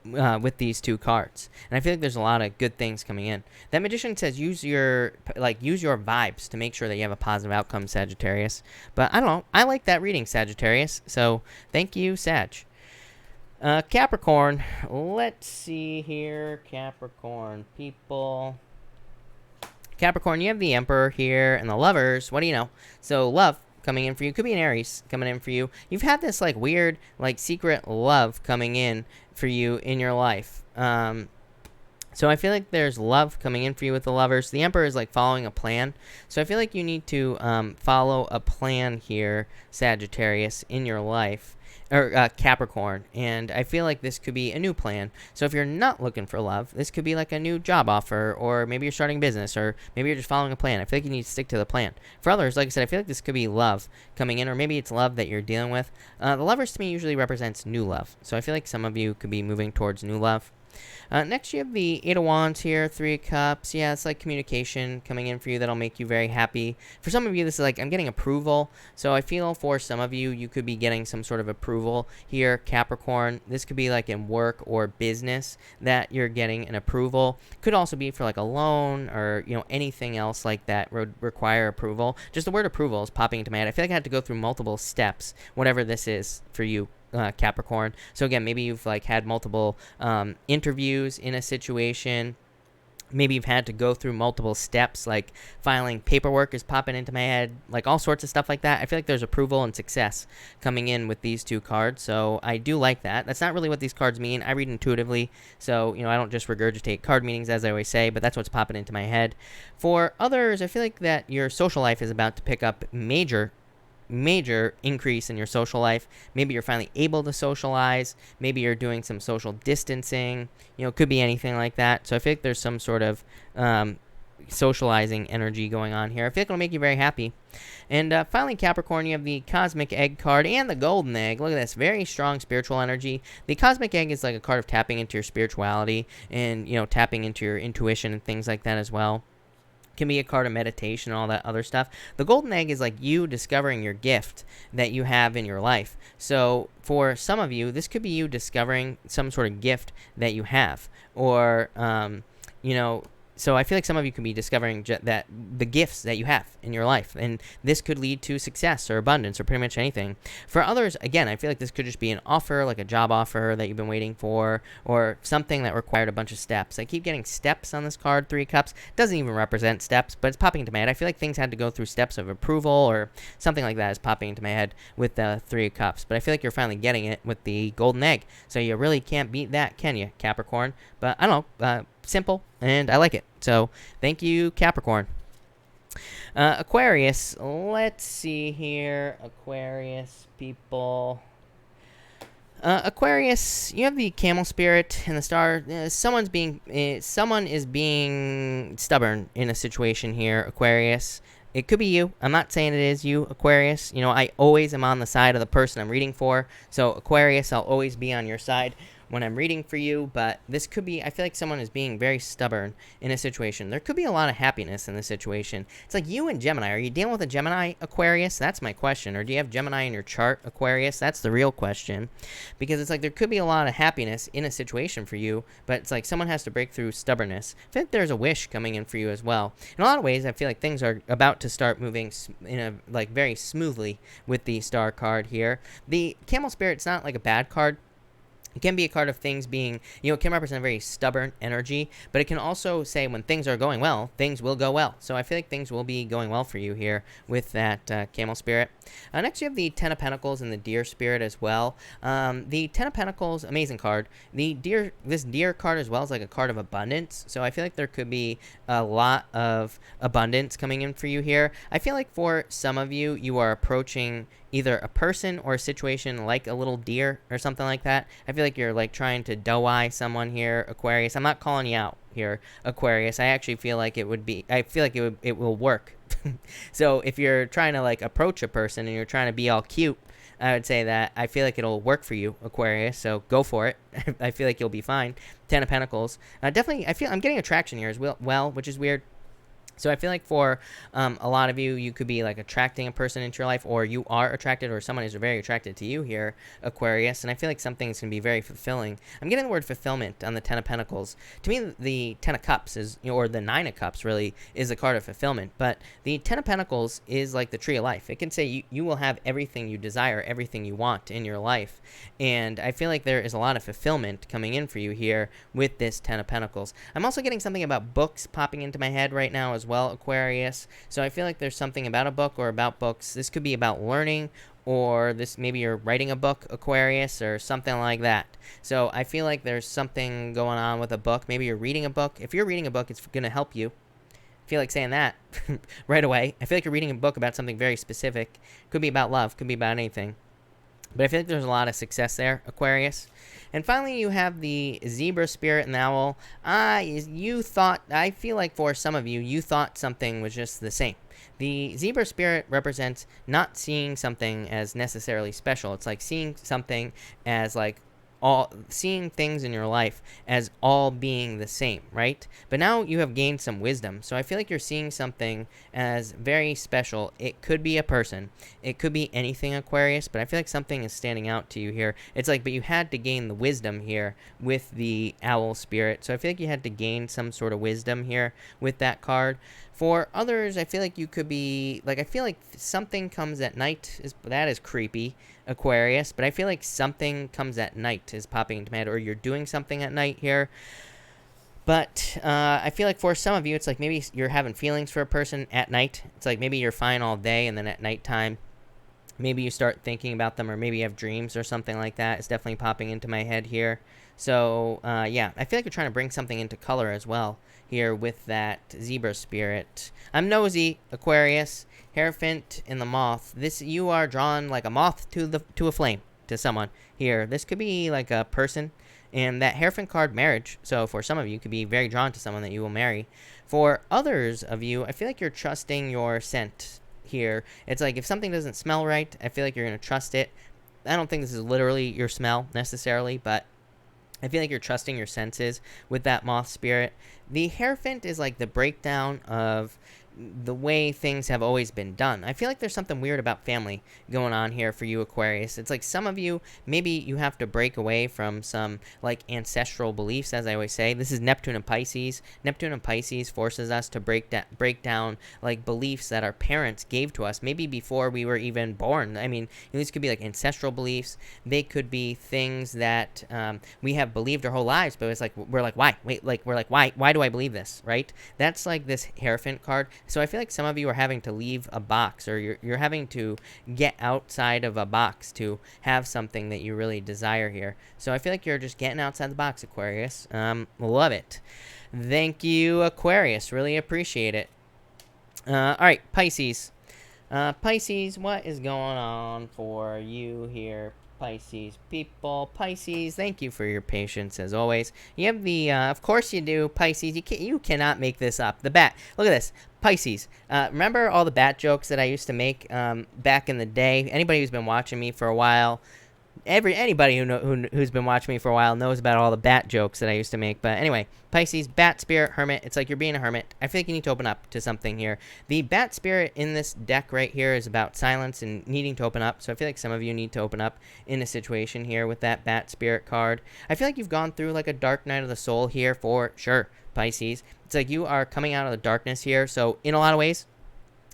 With these two cards, and I feel like there's a lot of good things coming in. That Magician says use your vibes to make sure that you have a positive outcome, Sagittarius. But I don't know, I like that reading, Sagittarius, so thank you, Sag. Capricorn, let's see here. Capricorn people, Capricorn, you have the Emperor here and the Lovers. What do you know? So love coming in for you. Could be an Aries coming in for you. You've had this like weird like secret love coming in for you in your life. So I feel like there's love coming in for you with the Lovers. The Emperor is like following a plan. So I feel like you need to follow a plan here, Sagittarius, in your life. Or Capricorn. And I feel like this could be a new plan. So if you're not looking for love, this could be like a new job offer, or maybe you're starting a business, or maybe you're just following a plan. I feel like you need to stick to the plan. For others, like I said, I feel like this could be love coming in, or maybe it's love that you're dealing with. The Lovers to me usually represents new love. So I feel like some of you could be moving towards new love. Next, you have the Eight of Wands here, Three of Cups. Yeah, it's like communication coming in for you that'll make you very happy. For some of you, this is like, I'm getting approval. So I feel for some of you, you could be getting some sort of approval here, Capricorn. This could be like in work or business that you're getting an approval. Could also be for like a loan or, you know, anything else like that would require approval. Just the word approval is popping into my head. I feel like I had to go through multiple steps, whatever this is for you, Capricorn. So again, maybe you've like had multiple interviews in a situation. Maybe you've had to go through multiple steps, like filing paperwork is popping into my head, like all sorts of stuff like that. I feel like there's approval and success coming in with these two cards, so I do like that. That's not really what these cards mean. I read intuitively, so, you know, I don't just regurgitate card meanings, as I always say, but that's what's popping into my head. For others, I feel like that your social life is about to pick up major increase in your social life. Maybe you're finally able to socialize. Maybe you're doing some social distancing. You know, it could be anything like that. So I feel like there's some sort of socializing energy going on here. I feel like it'll make you very happy. And finally, Capricorn, you have the Cosmic Egg card and the Golden Egg. Look at this, very strong spiritual energy. The Cosmic Egg is like a card of tapping into your spirituality and, you know, tapping into your intuition and things like that as well. Can be a card of meditation and all that other stuff. The Golden Egg is like you discovering your gift that you have in your life. So for some of you, this could be you discovering some sort of gift that you have, or you know, so I feel like some of you could be discovering that the gifts that you have in your life, and this could lead to success or abundance or pretty much anything. For others, again, I feel like this could just be an offer, like a job offer that you've been waiting for, or something that required a bunch of steps. I keep getting steps on this card, Three of Cups. Doesn't even represent steps, but it's popping into my head. I feel like things had to go through steps of approval or something like that is popping into my head with the Three of Cups. But I feel like you're finally getting it with the Golden Egg. So you really can't beat that, can you, Capricorn? But I don't know, simple, and I like it. So thank you, Capricorn. Aquarius, let's see here. Aquarius people. Aquarius, you have the Camel Spirit and the Star. Someone is being stubborn in a situation here, Aquarius. It could be you. I'm not saying it is you, Aquarius. You know, I always am on the side of the person I'm reading for. So, Aquarius, I'll always be on your side when I'm reading for you, but this could be, I feel like someone is being very stubborn in a situation. There could be a lot of happiness in this situation. It's like you and Gemini. Are you dealing with a Gemini, Aquarius? That's my question. Or do you have Gemini in your chart, Aquarius? That's the real question. Because it's like there could be a lot of happiness in a situation for you, but it's like someone has to break through stubbornness. I think there's a wish coming in for you as well. In a lot of ways, I feel like things are about to start moving in a like very smoothly with the Star card here. The Camel Spirit's not like a bad card. It can be a card of things being, it can represent a very stubborn energy, but it can also say when things are going well, things will go well. So I feel like things will be going well for you here with that camel spirit. Next, you have the Ten of Pentacles and the Deer spirit as well. The Ten of Pentacles, amazing card. This Deer card as well is like a card of abundance. So I feel like there could be a lot of abundance coming in for you here. I feel like for some of you, you are approaching either a person or a situation like a little deer or something like that. I feel like you're like trying to doe-eye someone here, Aquarius. I'm not calling you out here, Aquarius. I actually feel like it will work. So if you're trying to like approach a person and you're trying to be all cute, I would say that I feel like it'll work for you, Aquarius. So go for it. I feel like you'll be fine. Ten of Pentacles. Definitely, I'm getting attraction here as well, which is weird. So I feel like for a lot of you, you could be like attracting a person into your life, or you are attracted, or someone is very attracted to you here, Aquarius. And I feel like something's going to be very fulfilling. I'm getting the word fulfillment on the Ten of Pentacles. To me, the Ten of Cups is, or the Nine of Cups really is the card of fulfillment. But the Ten of Pentacles is like the tree of life. It can say you will have everything you desire, everything you want in your life. And I feel like there is a lot of fulfillment coming in for you here with this Ten of Pentacles. I'm also getting something about books popping into my head right now as well, Aquarius. So I feel like there's something about a book or about books. This could be about learning, or this maybe you're writing a book, Aquarius, or something like that. So I feel like there's something going on with a book. Maybe you're reading a book. If you're reading a book, it's going to help you. I feel like saying that right away. I feel like you're reading a book about something very specific. Could be about love, could be about anything. But I feel like there's a lot of success there, Aquarius. And finally, you have the Zebra spirit and the owl. I feel like for some of you, you thought something was just the same. The Zebra spirit represents not seeing something as necessarily special. It's like seeing something as like seeing things in your life as all being the same, right? But now you have gained some wisdom. So I feel like you're seeing something as very special. It could be a person. It could be anything, Aquarius, but I feel like something is standing out to you here. It's like, but you had to gain the wisdom here with the owl spirit. So I feel like you had to gain some sort of wisdom here with that card. For others, I feel like you could be, like, I feel like something comes at night. That is creepy, Aquarius. But I feel like something comes at night is popping into my head, or you're doing something at night here. But I feel like for some of you, it's like maybe you're having feelings for a person at night. It's like maybe you're fine all day, and then at nighttime, maybe you start thinking about them, or maybe you have dreams or something like that. It's definitely popping into my head here. So, yeah, I feel like you're trying to bring something into color as well here with that Zebra spirit. I'm nosy, Aquarius. Hierophant and the moth. You are drawn like a moth to a flame to someone here. This could be like a person. And that Hierophant card, marriage. So for some of you, could be very drawn to someone that you will marry. For others of you, I feel like you're trusting your scent here. It's like if something doesn't smell right, I feel like you're going to trust it. I don't think this is literally your smell necessarily, but I feel like you're trusting your senses with that moth spirit. The Hierophant is like the breakdown of the way things have always been done. I feel like there's something weird about family going on here for you, Aquarius. It's like some of you, maybe you have to break away from some like ancestral beliefs, as I always say. This is Neptune and Pisces. Neptune and Pisces forces us to break down like beliefs that our parents gave to us, maybe before we were even born. I mean, these could be like ancestral beliefs. They could be things that we have believed our whole lives, but it's like we're like, why? Why do I believe this? Right? That's like this Hierophant card. So I feel like some of you are having to leave a box, or you're having to get outside of a box to have something that you really desire here. So I feel like you're just getting outside the box, Aquarius. Love it. Thank you, Aquarius. Really appreciate it. All right, Pisces. Pisces, what is going on for you here, Pisces people? Pisces, thank you for your patience as always. You have the, of course you do, Pisces. You cannot make this up. The bat. Look at this. Pisces. Remember all the bat jokes that I used to make back in the day? Anybody who's been watching me for a while, anybody who's been watching me for a while knows about all the bat jokes that I used to make. But anyway, Pisces, bat spirit, hermit. It's like you're being a hermit. I feel like you need to open up to something here. The bat spirit in this deck right here is about silence and needing to open up. So I feel like some of you need to open up in a situation here with that bat spirit card. I feel like you've gone through like a dark night of the soul here for sure, Pisces. It's like you are coming out of the darkness here. So in a lot of ways,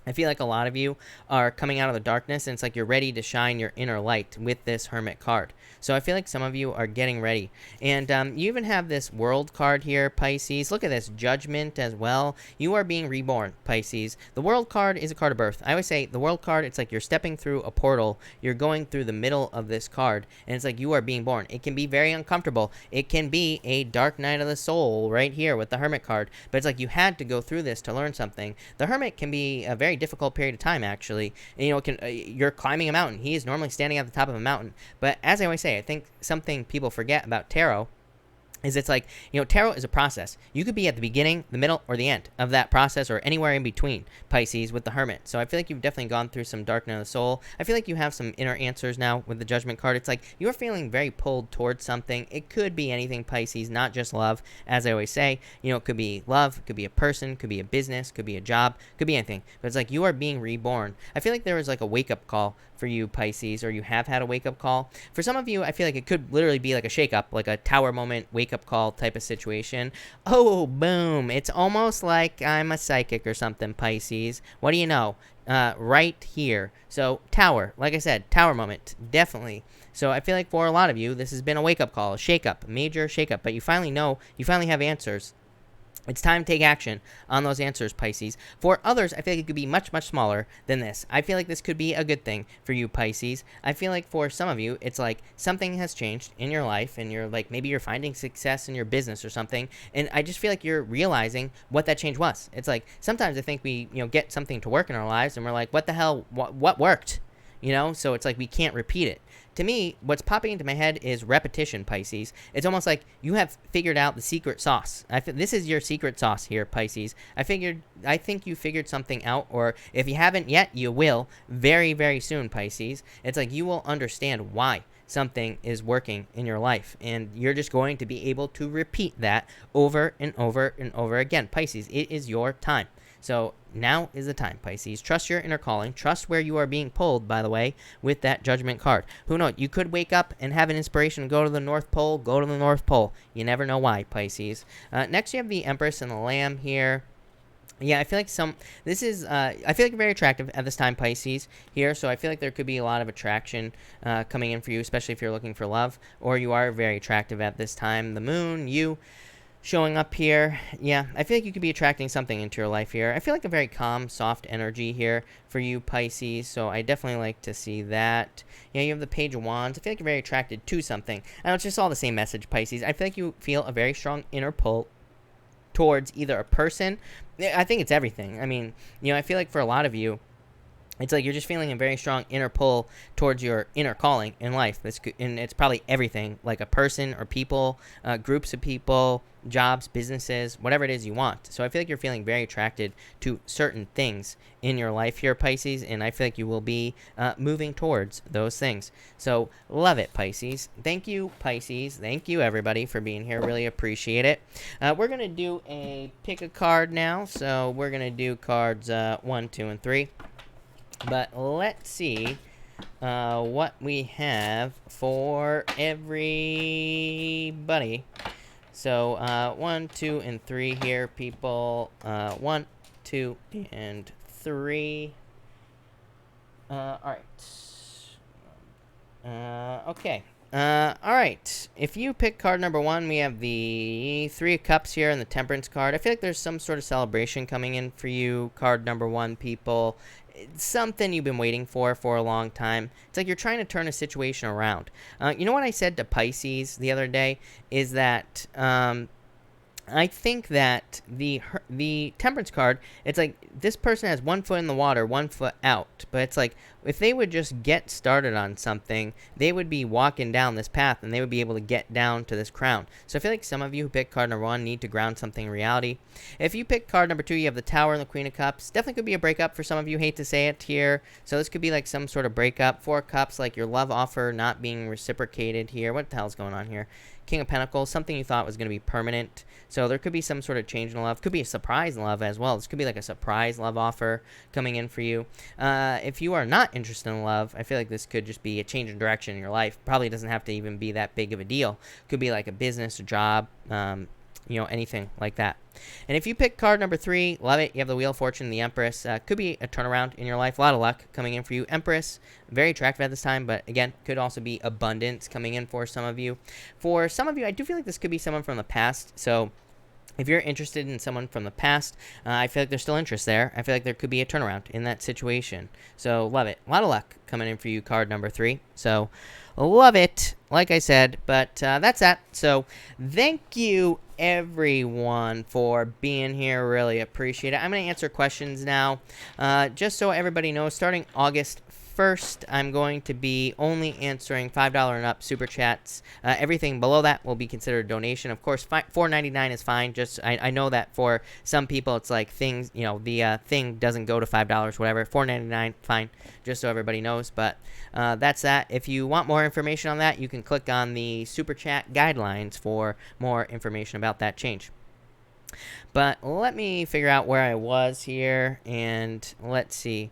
I feel like a lot of you are coming out of the darkness, and it's like you're ready to shine your inner light with this Hermit card. So I feel like some of you are getting ready. And you even have this World card here, Pisces. Look at this, Judgment as well. You are being reborn, Pisces. The World card is a card of birth. I always say the World card, it's like you're stepping through a portal. You're going through the middle of this card, and it's like you are being born. It can be very uncomfortable. It can be a dark night of the soul right here with the Hermit card. But it's like you had to go through this to learn something. The Hermit can be a very difficult period of time, actually. And, you're climbing a mountain. He is normally standing at the top of a mountain. But as I always say, I think something people forget about tarot is it's like, tarot is a process. You could be at the beginning, the middle, or the end of that process, or anywhere in between, Pisces, with the Hermit. So I feel like you've definitely gone through some dark night of the soul. I feel like you have some inner answers now with the Judgment card. It's like you're feeling very pulled towards something. It could be anything, Pisces, not just love. As I always say, it could be love, it could be a person, could be a business, could be a job, could be anything. But it's like you are being reborn. I feel like there was like a wake-up call for you, Pisces, or you have had a wake-up call. For some of you, I feel like it could literally be like a shake-up, like a tower moment, wake-up call type of situation. Oh, boom. It's almost like I'm a psychic or something, Pisces. What do you know? Right here. So, tower. Like I said, tower moment. Definitely. So, I feel like for a lot of you, this has been a wake-up call, a shake-up, major shake-up. But you finally know, you finally have answers. It's time to take action on those answers, Pisces. For others, I feel like it could be much, much smaller than this. I feel like this could be a good thing for you, Pisces. I feel like for some of you, it's like something has changed in your life, and you're like, maybe you're finding success in your business or something, and I just feel like you're realizing what that change was. It's like, sometimes I think we, get something to work in our lives, and we're like, what the hell, what worked? So it's like we can't repeat it. To me, what's popping into my head is repetition, Pisces. It's almost like you have figured out the secret sauce. This is your secret sauce here, Pisces. I think you figured something out, or if you haven't yet, you will very, very soon, Pisces. It's like you will understand why something is working in your life, and you're just going to be able to repeat that over and over and over again. Pisces, it is your time. So now is the time, Pisces. Trust your inner calling. Trust where you are being pulled, by the way, with that Judgment card. Who knows? You could wake up and have an inspiration to go to the North Pole. Go to the North Pole. You never know why, Pisces. Next, you have the Empress and the Lamb here. Yeah, I feel like I feel like you're very attractive at this time, Pisces, here. So I feel like there could be a lot of attraction coming in for you, especially if you're looking for love, or you are very attractive at this time. The Moon, you showing up here. Yeah, I feel like you could be attracting something into your life here. I feel like a very calm, soft energy here for you, Pisces, so I definitely like to see that. Yeah, you have the Page of Wands. I feel like you're very attracted to something. I know it's just all the same message, Pisces. I feel like you feel a very strong inner pull towards either a person. I think it's everything. I mean, I feel like for a lot of you, it's like you're just feeling a very strong inner pull towards your inner calling in life. And it's probably everything, like a person or people, groups of people, jobs, businesses, whatever it is you want. So I feel like you're feeling very attracted to certain things in your life here, Pisces, and I feel like you will be moving towards those things. So love it, Pisces. Thank you, Pisces. Thank you, everybody, for being here. Really appreciate it. We're going to do a pick a card now. So we're going to do cards 1, 2, and 3. But let's see what we have for everybody. So 1, 2, and 3 here, people. 1, 2, and 3. All right. Okay. All right. If you pick card number 1, we have the 3 of Cups here and the Temperance card. I feel like there's some sort of celebration coming in for you, card number 1, people. It's something you've been waiting for a long time. It's like you're trying to turn a situation around. You know what I said to Pisces the other day is that I think that the Temperance card, it's like this person has 1 foot in the water, 1 foot out. But it's like if they would just get started on something, they would be walking down this path and they would be able to get down to this crown. So I feel like some of you who pick card number 1 need to ground something in reality. If you pick card number 2, you have the Tower and the Queen of Cups. Definitely could be a breakup for some of you. Hate to say it here. So this could be like some sort of breakup. 4 of Cups, like your love offer not being reciprocated here. What the hell's going on here? King of Pentacles, something you thought was going to be permanent. So there could be some sort of change in love. Could be a surprise love as well. This could be like a surprise love offer coming in for you. If you are not interested in love, I feel like this could just be a change in direction in your life. Probably doesn't have to even be that big of a deal. Could be like a business, a job, you know, anything like that. And if you pick card number 3, love it. You have the Wheel of Fortune, the Empress. Could be a turnaround in your life. A lot of luck coming in for you. Empress, very attractive at this time, but again, could also be abundance coming in for some of you. For some of you, I do feel like this could be someone from the past. So if you're interested in someone from the past, I feel like there's still interest there. I feel like there could be a turnaround in that situation. So love it. A lot of luck coming in for you, card number 3. So love it, like I said. But that's that. So thank you, everyone, for being here. Really appreciate it. I'm going to answer questions now. Just so everybody knows, starting August 1st, I'm going to be only answering $5 and up super chats. Everything below that will be considered a donation. Of course, $4.99 is fine. Just I know that for some people, it's like things, you know, the thing doesn't go to $5, whatever. $4.99, fine. Just so everybody knows. But that's that. If you want more information on that, you can click on the super chat guidelines for more information about that change. But let me figure out where I was here, and let's see.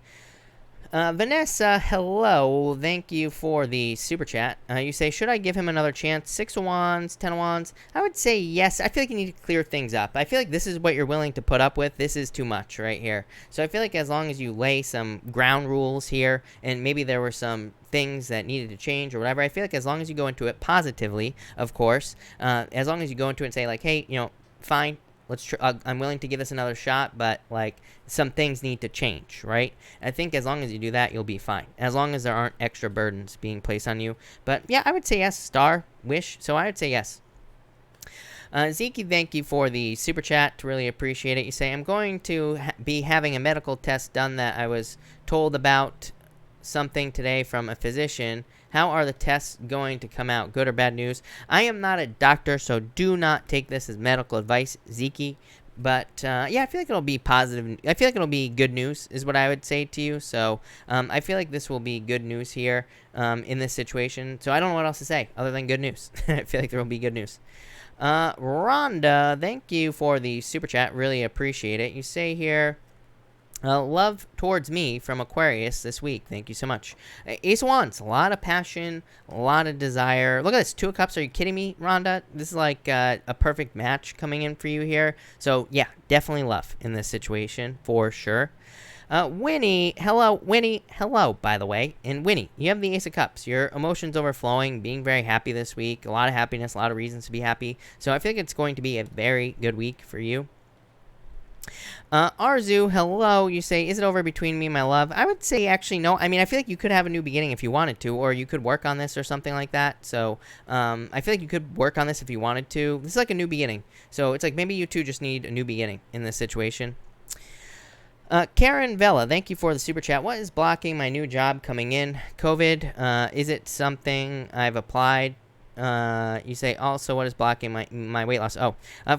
Vanessa, hello. Thank you for the super chat. You say, should I give him another chance? 6 of Wands, 10 of Wands. I would say yes. I feel like you need to clear things up. I feel like this is what you're willing to put up with. This is too much right here. So I feel like as long as you lay some ground rules here, and maybe there were some things that needed to change or whatever, I feel like as long as you go into it positively, of course, as long as you go into it and say like, hey, you know, fine. I'm willing to give this another shot, but like some things need to change, right? I think as long as you do that, you'll be fine. As long as there aren't extra burdens being placed on you. But yeah, I would say yes. Star, wish. So I would say yes. Zeke, thank you for the super chat. Really appreciate it. You say, I'm going to be having a medical test done that I was told about something today from a physician. How are the tests going to come out? Good or bad news? I am not a doctor, so do not take this as medical advice, Zeke. But yeah, I feel like it'll be positive. I feel like it'll be good news is what I would say to you. So I feel like this will be good news here in this situation. So I don't know what else to say other than good news. I feel like there will be good news. Rhonda, thank you for the super chat. Really appreciate it. You say here, love towards me from Aquarius this week. Thank you so much. Ace of Wands, a lot of passion, a lot of desire. Look at this, 2 of Cups. Are you kidding me, Rhonda? This is like a perfect match coming in for you here. So yeah, definitely love in this situation for sure. Winnie, hello, by the way. And Winnie, you have the Ace of Cups. Your emotions overflowing, being very happy this week. A lot of happiness, a lot of reasons to be happy. So I feel like it's going to be a very good week for you. Arzu, hello. You say, is it over between me and my love? I would say actually no. I mean, I feel like you could have a new beginning if you wanted to, or you could work on this or something like that. So I feel like you could work on this if you wanted to. This is like a new beginning. So it's like maybe you two just need a new beginning in this situation. Karen Vela, thank you for the super chat. What is blocking my new job coming in? COVID? Is it something I've applied? You say also what is blocking my weight loss?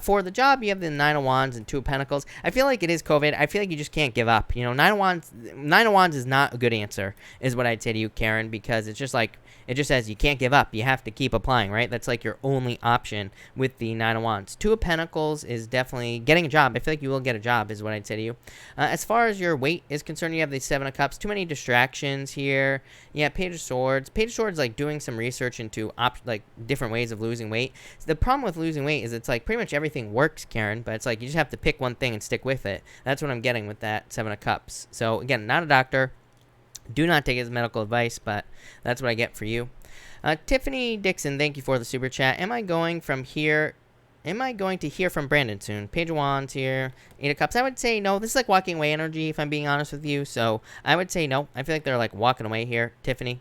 For the job you have the 9 of Wands and 2 of Pentacles. I feel like it is COVID. I feel like you just can't give up. You know, 9 of Wands is not a good answer, is what I'd say to you, Karen, because it's just like it just says you can't give up. You have to keep applying, right? That's like your only option with the 9 of Wands. 2 of Pentacles is definitely getting a job. I feel like you will get a job, is what I'd say to you. As far as your weight is concerned, you have the 7 of Cups. Too many distractions here. Yeah, Page of Swords. Page of Swords, like doing some research into different ways of losing weight. The problem with losing weight is it's like pretty much everything works, Karen, but it's like you just have to pick one thing and stick with it. That's what I'm getting with that 7 of Cups. So again, not a doctor. Do not take it as medical advice, but that's what I get for you. Tiffany Dixon, thank you for the super chat. Am I going to hear from Brandon soon? Page of Wands here. 8 of Cups. I would say no. This is like walking away energy, if I'm being honest with you. So I would say no. I feel like they're like walking away here, Tiffany.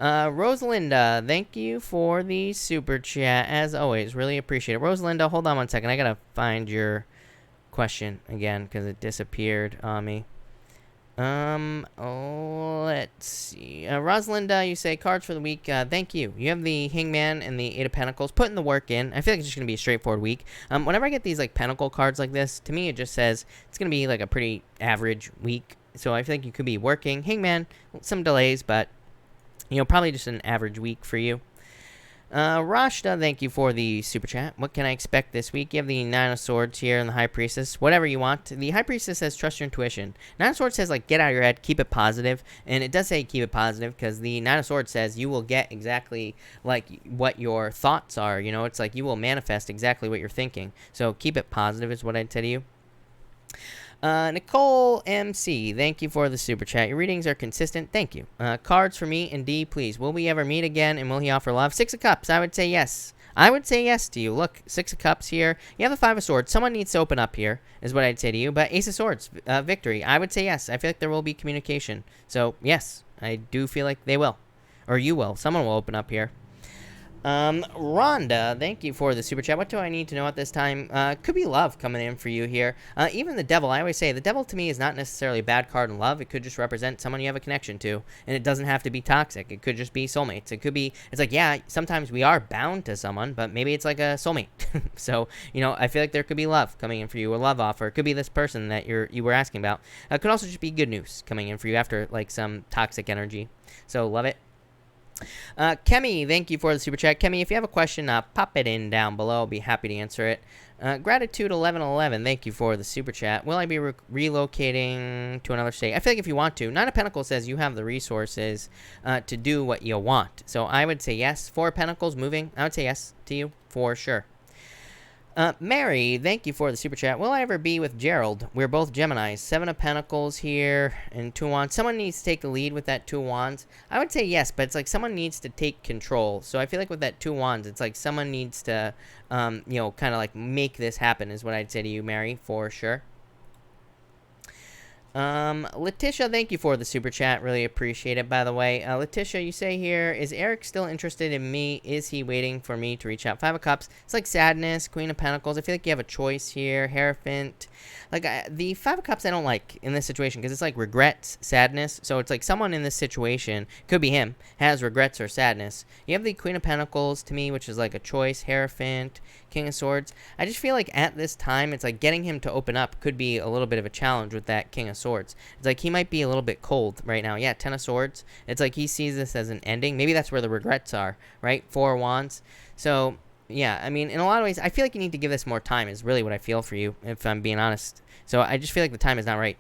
Rosalinda, thank you for the super chat. As always, really appreciate it. Rosalinda, hold on one second. I gotta find your question again because it disappeared on me. Let's see. Rosalinda, you say cards for the week. Thank you. You have the Hangman and the 8 of Pentacles. Putting the work in. I feel like it's just going to be a straightforward week. Whenever I get these like Pentacle cards like this, to me it just says it's going to be like a pretty average week. So I feel like you could be working. Hangman, some delays, but you know, probably just an average week for you. Rashta, thank you for the super chat. What can I expect this week? You have the Nine of Swords here and the High Priestess. Whatever you want. The High Priestess says trust your intuition. Nine of Swords says like get out of your head, keep it positive, and it does say keep it positive because the Nine of Swords says you will get exactly like what your thoughts are. You know, it's like you will manifest exactly what you're thinking. So keep it positive is what I'd say to you. Nicole MC, thank you for the super chat. Your readings are consistent. Thank you. Cards for me and D, please. Will we ever meet again, and will he offer love? Six of Cups, I would say yes. I would say yes to you. Look, Six of Cups here. You have the Five of Swords. Someone needs to open up here, is what I'd say to you. But Ace of Swords, victory. I would say yes. I feel like there will be communication. So, yes, I do feel like they will. Or you will. Someone will open up here. Rhonda, thank you for the super chat. What do I need to know at this time? Could be love coming in for you here. Even the devil, I always say, the devil to me is not necessarily a bad card in love. It could just represent someone you have a connection to, and it doesn't have to be toxic. It could just be soulmates. It could be, it's like, yeah, sometimes we are bound to someone, but maybe it's like a soulmate. So, you know, I feel like there could be love coming in for you, a love offer. It could be this person that you were asking about. It could also just be good news coming in for you after, like, some toxic energy. So, love it. Kemi, thank you for the super chat. Kemi, if you have a question, pop it in down below. I'll be happy to answer it. Gratitude 1111, thank you for the super chat. Will I be relocating to another state? I feel like if you want to. Nine of Pentacles says you have the resources to do what you want. So I would say yes. Four of Pentacles, moving. I would say yes to you for sure. Mary, thank you for the super chat. Will I ever be with Gerald? We're both Geminis. Seven of Pentacles here and Two of Wands. Someone needs to take the lead with that Two of Wands. I would say yes, but it's like someone needs to take control. So I feel like with that Two of Wands, it's like someone needs to, you know, kind of like make this happen is what I'd say to you, Mary, for sure. Letitia, thank you for the super chat. Really appreciate it, by the way. Letitia, you say here, is Eric still interested in me? Is he waiting for me to reach out? Five of Cups. It's like sadness, Queen of Pentacles. I feel like you have a choice here. Hierophant. Like, the Five of Cups I don't like in this situation because it's like regrets, sadness. So it's like someone in this situation, could be him, has regrets or sadness. You have the Queen of Pentacles to me, which is like a choice. Hierophant, King of Swords. I just feel like at this time, it's like getting him to open up could be a little bit of a challenge with that King of Swords. It's like he might be a little bit cold right now. Yeah, Ten of Swords. It's like he sees this as an ending. Maybe that's where the regrets are, right? Four of Wands. So, yeah, I mean, in a lot of ways, I feel like you need to give this more time is really what I feel for you, if I'm being honest. So I just feel like the time is not right.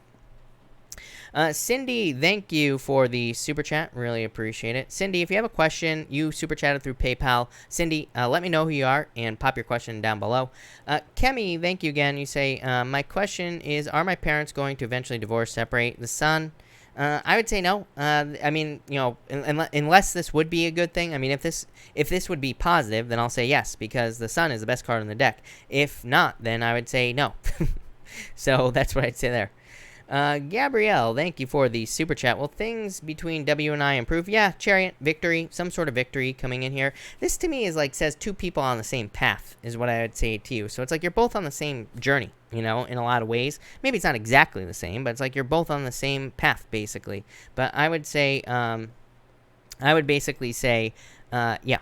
Cindy, thank you for the super chat. Really appreciate it. Cindy, if you have a question, you super chatted through PayPal. Cindy, let me know who you are and pop your question down below. Kemi, thank you again. You say, my question is, are my parents going to eventually divorce, separate? The son? I would say no. I mean, you know, unless this would be a good thing. I mean, if this would be positive, then I'll say yes, because the sun is the best card in the deck. If not, then I would say no. So that's what I'd say there. Gabrielle, thank you for the super chat. Will things between W and I improve? Yeah, Chariot, victory, some sort of victory coming in here. This to me is like says two people on the same path is what I would say to you. So it's like you're both on the same journey, you know, in a lot of ways. Maybe it's not exactly the same, but it's like you're both on the same path, basically. But I would say, I would basically say, yeah.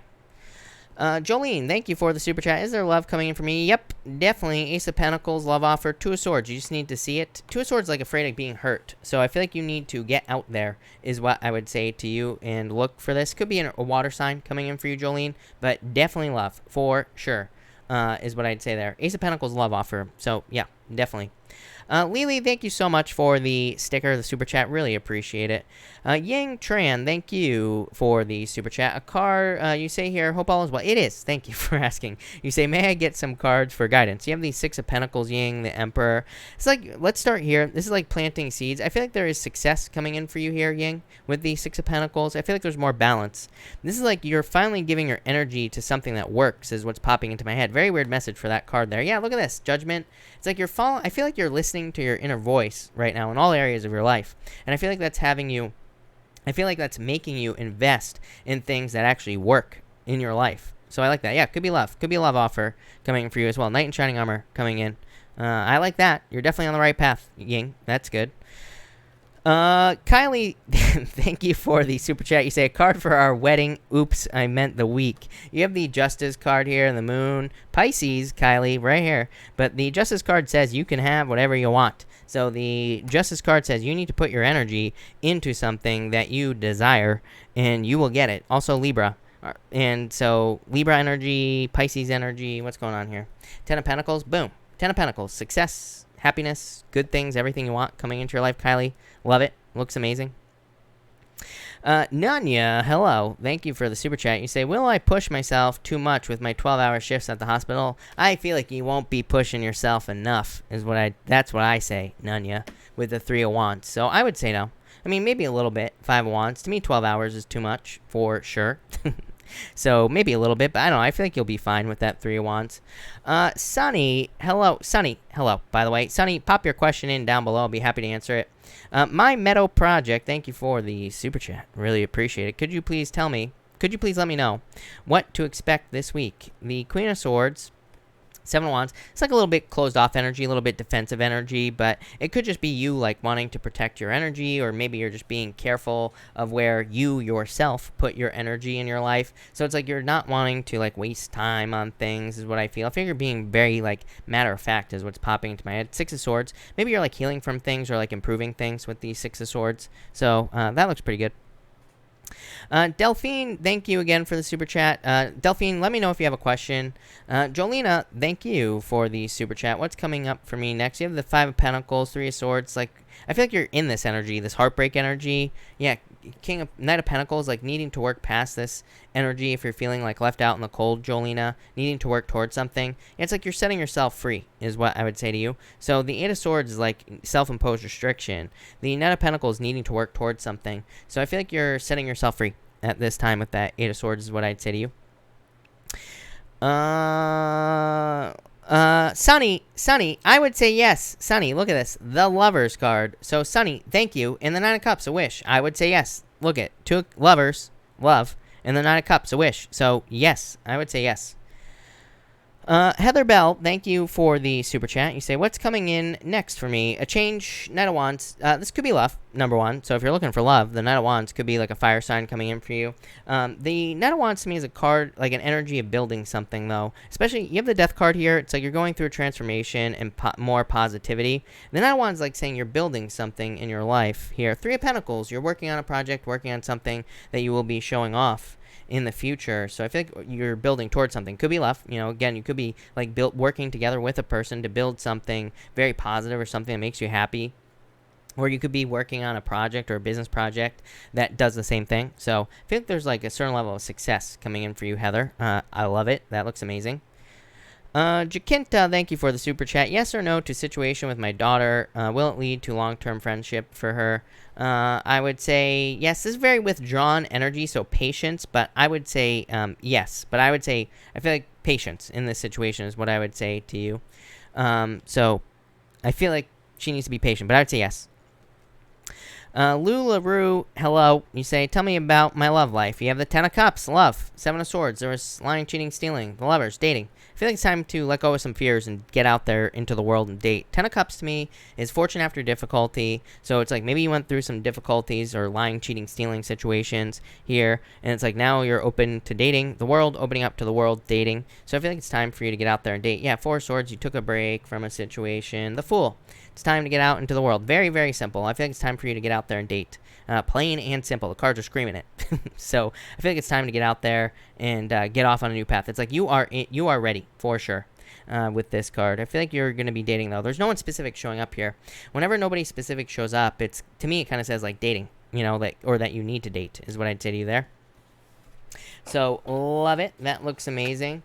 Jolene, thank you for the super chat. Is there love coming in for me? Yep, definitely. Ace of Pentacles, love offer. Two of Swords, you just need to see it. Two of Swords like afraid of being hurt. So I feel like you need to get out there is what I would say to you and look for this. Could be a water sign coming in for you, Jolene, but definitely love for sure is what I'd say there. Ace of Pentacles, love offer. So yeah, definitely. Lily, thank you so much for the sticker, the super chat. Really appreciate it. Yang Tran, thank you for the super chat. A card, you say here, hope all is well. It is. Thank you for asking. You say, may I get some cards for guidance? You have the Six of Pentacles, Yang, the Emperor. It's like, let's start here. This is like planting seeds. I feel like there is success coming in for you here, Yang, with the Six of Pentacles. I feel like there's more balance. This is like you're finally giving your energy to something that works is what's popping into my head. Very weird message for that card there. Yeah, look at this. Judgment. It's like you're following. I feel like you're listening to your inner voice right now in all areas of your life. And I feel like that's having you, I feel like that's making you invest in things that actually work in your life. So I like that. Yeah, could be love. Could be a love offer coming for you as well. Knight in Shining Armor coming in. I like that. You're definitely on the right path, Ying. That's good. Kylie, thank you for the super chat. You say a card for our wedding. Oops, I meant the week. You have the Justice card here and the Moon. Pisces, Kylie, right here. But the Justice card says you can have whatever you want. So the Justice card says you need to put your energy into something that you desire, and you will get it. Also Libra. And so Libra energy, Pisces energy, what's going on here? 10 of Pentacles, boom. 10 of Pentacles, success, happiness, good things, everything you want coming into your life, Kylie. Love it. Looks amazing. Nanya, hello. Thank you for the super chat. You say, will I push myself too much with my 12-hour shifts at the hospital? I feel like you won't be pushing yourself enough, that's what I say, Nanya, with the 3 of Wands. So I would say no. I mean, maybe a little bit. 5 of Wands. To me, 12 hours is too much, for sure. So maybe a little bit, but I don't know. I feel like you'll be fine with that 3 of Wands. Sunny, hello. Sunny, hello, by the way. Sunny, pop your question in down below. I'll be happy to answer it. My Meadow Project, thank you for the super chat. Really appreciate it. Could you please let me know what to expect this week? The Queen of Swords, 7 of Wands, it's like a little bit closed off energy, a little bit defensive energy, but it could just be you like wanting to protect your energy, or maybe you're just being careful of where you yourself put your energy in your life. So it's like you're not wanting to like waste time on things is what I feel. I feel you're being very like matter of fact is what's popping into my head. 6 of Swords, maybe you're like healing from things or like improving things with the 6 of Swords. So that looks pretty good. Delphine, thank you again for the super chat. Delphine, let me know if you have a question. Jolina, thank you for the super chat. What's coming up for me next? You have the 5 of Pentacles, 3 of Swords. Like, I feel like you're in this energy, this heartbreak energy. Yeah, Knight of Pentacles, like needing to work past this energy. If you're feeling like left out in the cold, Jolina, needing to work towards something. It's like you're setting yourself free is what I would say to you. So the 8 of Swords is like self-imposed restriction. The Knight of Pentacles needing to work towards something. So I feel like you're setting yourself free at this time with that 8 of Swords is what I'd say to you. Sunny, I would say yes. Sunny, look at this. The Lovers card. So, Sunny, thank you. And the 9 of Cups, a wish. I would say yes. Look at 2 Lovers, love, and the 9 of Cups, a wish. So, yes, I would say yes. Heather Bell, thank you for the super chat. You say, what's coming in next for me? A change, Knight of Wands. This could be love, number 1. So if you're looking for love, the Knight of Wands could be like a fire sign coming in for you. The Knight of Wands to me is a card, like an energy of building something, though. Especially, you have the Death card here. It's like you're going through a transformation and more positivity. The Knight of Wands is like saying you're building something in your life here. 3 of Pentacles, you're working on a project, working on something that you will be showing off in the future. So I feel like you're building towards something. Could be love, you know, again, you could be like working together with a person to build something very positive or something that makes you happy. Or you could be working on a project or a business project that does the same thing. So I feel like there's like a certain level of success coming in for you, Heather. I love it. That looks amazing. Jacinta, thank you for the super chat. Yes or no to situation with my daughter? Will it lead to long-term friendship for her? I would say yes. This is very withdrawn energy, so patience. But I would say yes. But I would say I feel like patience in this situation is what I would say to you. So I feel like she needs to be patient, but I would say yes. LuLaRue, hello. You say, tell me about my love life. You have the 10 of Cups, love. 7 of Swords, there was lying, cheating, stealing. The Lovers, dating. I feel like it's time to let go of some fears and get out there into the world and date. 10 of Cups to me is fortune after difficulty. So it's like maybe you went through some difficulties or lying, cheating, stealing situations here. And it's like now you're open to dating the world, opening up to the world, dating. So I feel like it's time for you to get out there and date. Yeah, 4 of Swords, you took a break from a situation. The Fool. It's time to get out into the world. Very, very simple. I feel like it's time for you to get out there and date. Plain and simple. The cards are screaming it. So I feel like it's time to get out there and get off on a new path. It's like you are ready for sure with this card. I feel like you're going to be dating, though. There's no one specific showing up here. Whenever nobody specific shows up, it's to me it kind of says like dating, you know, like or that you need to date is what I'd say to you there. So love it. That looks amazing.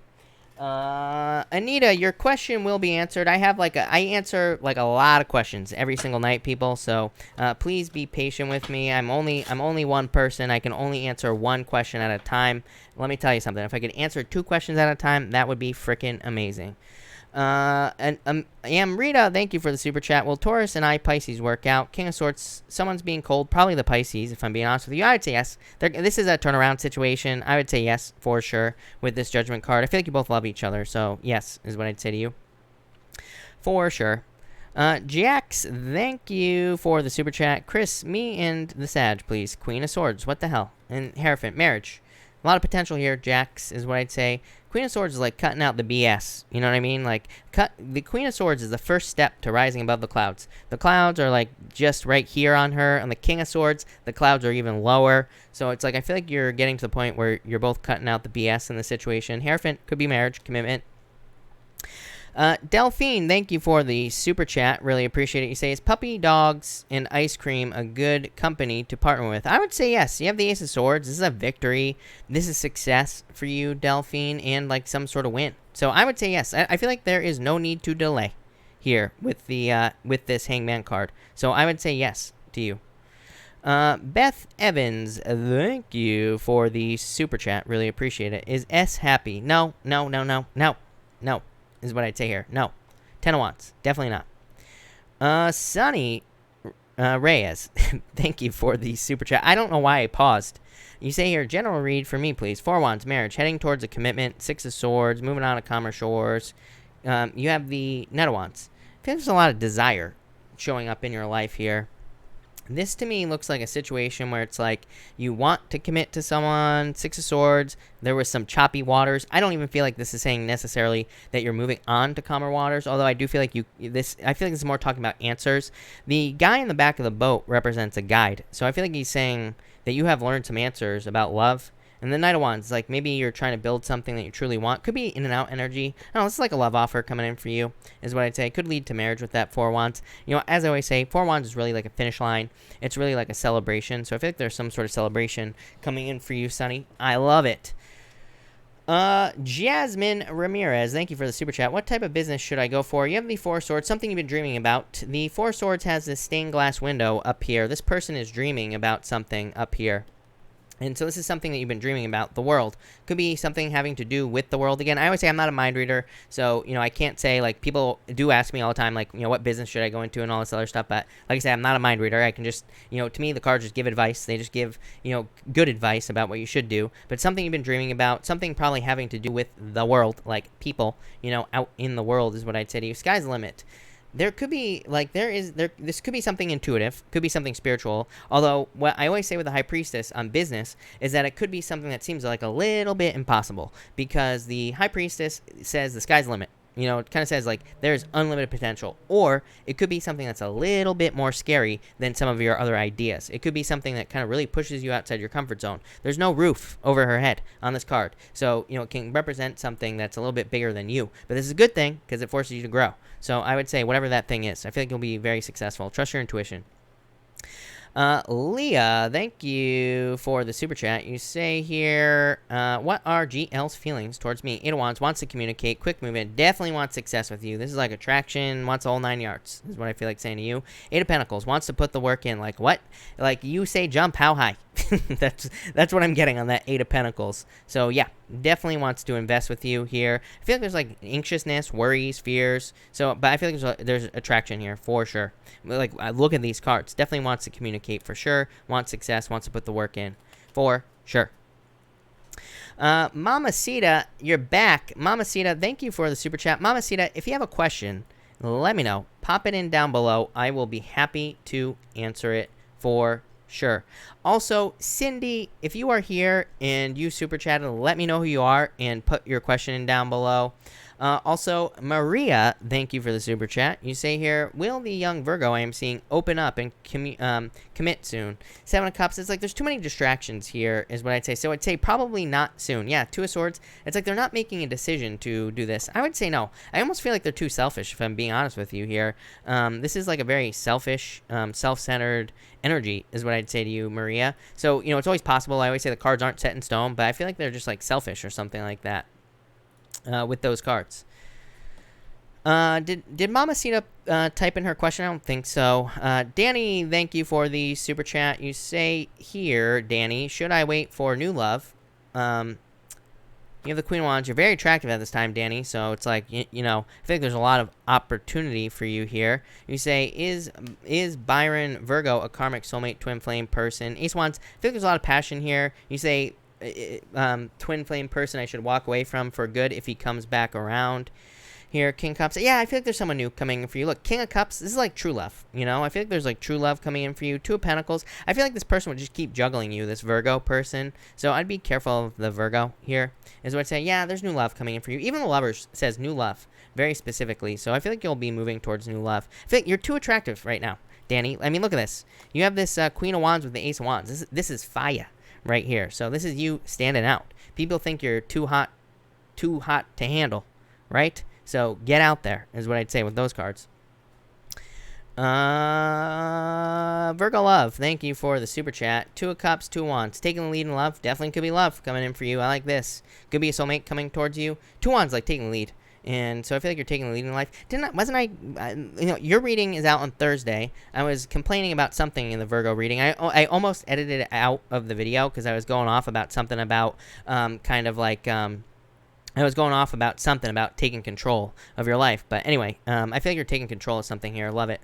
Anita, your question will be answered. I answer like a lot of questions every single night, people. So please be patient with me. I'm only one person. I can only answer one question at a time. Let me tell you something. If I could answer 2 questions at a time, that would be freaking amazing. Amrita, thank you for the super chat. Will Taurus and Pisces work out? King of Swords, someone's being cold. Probably the Pisces, if I'm being honest with you. I would say yes. This is a turnaround situation. I would say yes, for sure, with this Judgment card. I feel like you both love each other, so yes, is what I'd say to you. For sure. Jax, thank you for the super chat. Chris, me and the Sag, please. Queen of Swords, what the hell? And Hierophant, marriage. A lot of potential here, Jacks, is what I'd say. Queen of Swords is like cutting out the BS. You know what I mean? Like, the Queen of Swords is the first step to rising above the clouds. The clouds are like just right here on her. On the King of Swords, the clouds are even lower. So it's like I feel like you're getting to the point where you're both cutting out the BS in the situation. Hierophant could be marriage, commitment. Delphine, thank you for the super chat. Really appreciate it. You say, is puppy, dogs, and ice cream a good company to partner with? I would say yes. You have the Ace of Swords. This is a victory. This is success for you, Delphine, and like some sort of win. So I would say yes. I feel like there is no need to delay here with the with this Hangman card. So I would say yes to you. Beth Evans, thank you for the super chat. Really appreciate it. Is S happy? No, no, no, no, no, no. Is what I'd say here. No. 10 of Wands. Definitely not. Sunny Reyes. Thank you for the super chat. I don't know why I paused. You say here, general read for me, please. 4 of Wands, marriage, heading towards a commitment. 6 of Swords, moving on to calmer shores. You have the Knight of Wands. I think there's a lot of desire showing up in your life here. This to me looks like a situation where it's like you want to commit to someone. 6 of Swords. There was some choppy waters. I don't even feel like this is saying necessarily that you're moving on to calmer waters. Although I do feel like I feel like this is more talking about answers. The guy in the back of the boat represents a guide. So I feel like he's saying that you have learned some answers about love. And the Knight of Wands, like maybe you're trying to build something that you truly want. Could be in and out energy. I don't know, this is like a love offer coming in for you, is what I'd say. Could lead to marriage with that 4 of Wands. You know, as I always say, 4 of Wands is really like a finish line. It's really like a celebration. So I feel like there's some sort of celebration coming in for you, Sunny. I love it. Jasmine Ramirez, thank you for the super chat. What type of business should I go for? You have the 4 of Swords, something you've been dreaming about. The 4 of Swords has this stained glass window up here. This person is dreaming about something up here. And so this is something that you've been dreaming about, the world. Could be something having to do with the world. Again, I always say I'm not a mind reader, so, you know, I can't say, like, people do ask me all the time, like, you know, what business should I go into and all this other stuff, but like I said, I'm not a mind reader. I can just, you know, to me, the cards just give advice. They just give, you know, good advice about what you should do, but something you've been dreaming about, something probably having to do with the world, like people, you know, out in the world is what I'd say to you. Sky's the limit. There could be, like, this could be something intuitive, could be something spiritual, although what I always say with the High Priestess on business is that it could be something that seems like a little bit impossible, because the High Priestess says the sky's the limit. You know, it kind of says, like, there's unlimited potential. Or it could be something that's a little bit more scary than some of your other ideas. It could be something that kind of really pushes you outside your comfort zone. There's no roof over her head on this card. So, you know, it can represent something that's a little bit bigger than you. But this is a good thing because it forces you to grow. So I would say whatever that thing is, I feel like you'll be very successful. Trust your intuition. Leah, thank you for the super chat. You say here, what are GL's feelings towards me? 8 of Wands, wants to communicate, quick movement, definitely wants success with you. This is like attraction, wants all 9 yards, is what I feel like saying to you. 8 of Pentacles, wants to put the work in. Like, what? Like, you say jump, how high? That's what I'm getting on that 8 of Pentacles. So, yeah, definitely wants to invest with you here. I feel like there's, like, anxiousness, worries, fears. So, but I feel like there's attraction here, for sure. Like, I look at these cards. Definitely wants to communicate, for sure. Wants success, wants to put the work in, for sure. Mamacita, you're back. Mamacita, thank you for the super chat. Mamacita, if you have a question, let me know. Pop it in down below. I will be happy to answer it for sure. Also, Cindy, if you are here and you super chatted, let me know who you are and put your question in down below. Also, Maria, thank you for the super chat. You say here, will the young Virgo I am seeing open up and commit soon? 7 of Cups, it's like there's too many distractions here is what I'd say. So I'd say probably not soon. Yeah, 2 of Swords, it's like they're not making a decision to do this. I would say no. I almost feel like they're too selfish, if I'm being honest with you here. This is like a very selfish, self-centered energy is what I'd say to you, Maria. So, you know, it's always possible. I always say the cards aren't set in stone, but I feel like they're just like selfish or something like that. With those cards. Did Mamacita type in her question? I don't think so. Danny, thank you for the super chat. You say here, Danny, should I wait for new love? You have the Queen of Wands. You're very attractive at this time, Danny. So it's like, you know, I think there's a lot of opportunity for you here. You say, is Byron Virgo a karmic soulmate twin flame person? Ace of Wands, I think there's a lot of passion here. You say, twin flame person I should walk away from for good if he comes back around. here. King of Cups. Yeah, I feel like there's someone new coming in for you. Look, King of Cups, this is like true love, you know? I feel like there's like true love coming in for you. Two of Pentacles. I feel like this person would just keep juggling you, this Virgo person. So I'd be careful of the Virgo here, is what I'd say. Yeah, there's new love coming in for you. Even the Lovers says new love, very specifically. So I feel like you'll be moving towards new love. I feel like you're too attractive right now, Danny. I mean, look at this. You have this Queen of Wands with the Ace of Wands. This is fire right here. So this is you standing out. People think you're too hot to handle, right? So get out there is what I'd say with those cards. Virgo Love, thank you for the super chat. Two of Cups, Two of Wands. Taking the lead in love. Definitely could be love coming in for you. I like this. Could be a soulmate coming towards you. Two of Wands, like taking the lead. And so I feel like you're taking the lead in life. Your reading is out on Thursday. I was complaining about something in the Virgo reading. I almost edited it out of the video because I was going off about something about I was going off about something about taking control of your life. But anyway, I feel like you're taking control of something here. Love it.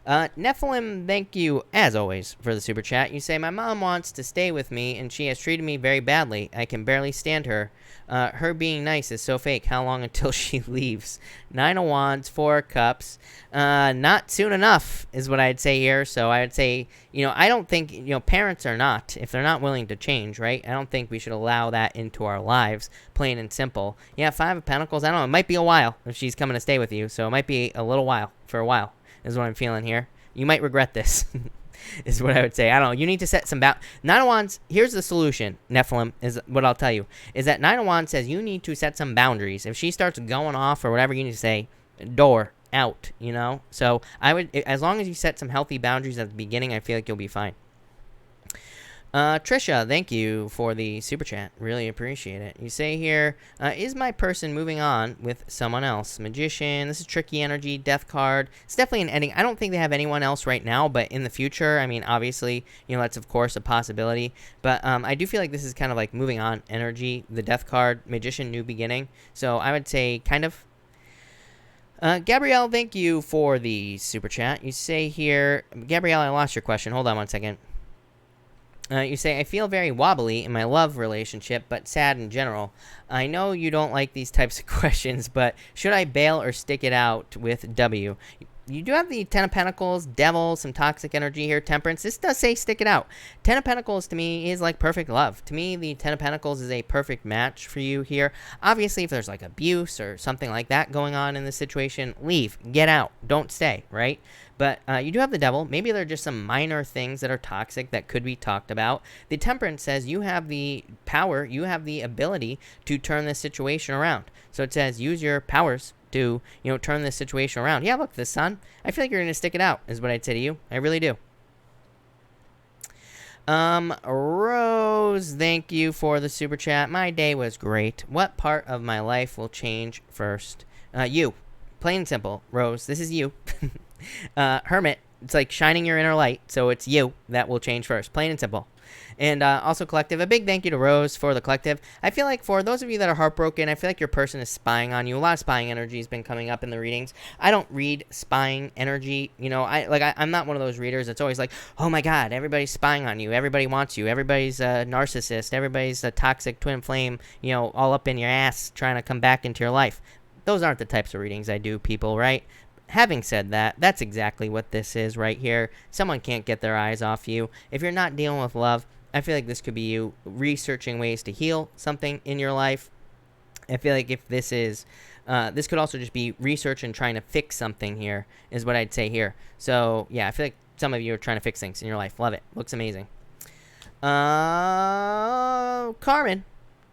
Nephilim, thank you, as always, for the super chat. You say, my mom wants to stay with me, and she has treated me very badly. I can barely stand her. Her being nice is so fake. How long until she leaves? Nine of Wands, Four of Cups. Not soon enough is what I'd say here. So I would say, I don't think, parents are not, if they're not willing to change, right? I don't think we should allow that into our lives, plain and simple. Yeah, Five of Pentacles, I don't know. It might be a while if she's coming to stay with you. So it might be a little while, for a while, is what I'm feeling here. You might regret this. Is what I would say. I don't know. You need to set some Nine of Wands, here's the solution, Nephilim, is what I'll tell you. Is that Nine of Wands says you need to set some boundaries. If she starts going off or whatever, you need to say, door, out, So I would, as long as you set some healthy boundaries at the beginning, I feel like you'll be fine. Trisha, thank you for the super chat. Really appreciate it. You say here, is my person moving on with someone else? Magician, this is tricky energy, death card. It's definitely an ending. I don't think they have anyone else right now, but in the future, I mean, obviously, that's of course a possibility. But I do feel like this is kind of like moving on energy. The death card, magician, new beginning. So I would say kind of. Gabrielle, thank you for the super chat. You say here, Gabrielle, I lost your question. Hold on one second. You say, I feel very wobbly in my love relationship, but sad in general. I know you don't like these types of questions, but should I bail or stick it out with W? You do have the Ten of Pentacles, Devil, some toxic energy here, Temperance. This does say stick it out. Ten of Pentacles to me is like perfect love. To me, the Ten of Pentacles is a perfect match for you here. Obviously, if there's like abuse or something like that going on in this situation, leave, get out, don't stay, right? But you do have the Devil. Maybe there are just some minor things that are toxic that could be talked about. The Temperance says you have the power, you have the ability to turn this situation around. So it says use your powers to, turn this situation around. Yeah, look, the Sun. I feel like you're going to stick it out, is what I'd say to you. I really do. Rose, thank you for the super chat. My day was great. What part of my life will change first? You. Plain and simple, Rose. This is you. Hermit, it's like shining your inner light. So it's you that will change first. Plain and simple. And also Collective, a big thank you to Rose for the Collective. I feel like for those of you that are heartbroken, I feel like your person is spying on you. A lot of spying energy has been coming up in the readings. I don't read spying energy. I'm not one of those readers that's always like, oh my God, everybody's spying on you. Everybody wants you. Everybody's a narcissist. Everybody's a toxic twin flame, all up in your ass trying to come back into your life. Those aren't the types of readings I do, people, right? Having said that, that's exactly what this is right here. Someone can't get their eyes off you. If you're not dealing with love, I feel like this could be you researching ways to heal something in your life. I feel like if this is, this could also just be research and trying to fix something here, is what I'd say here. So, yeah, I feel like some of you are trying to fix things in your life. Love it. Looks amazing. Carmen,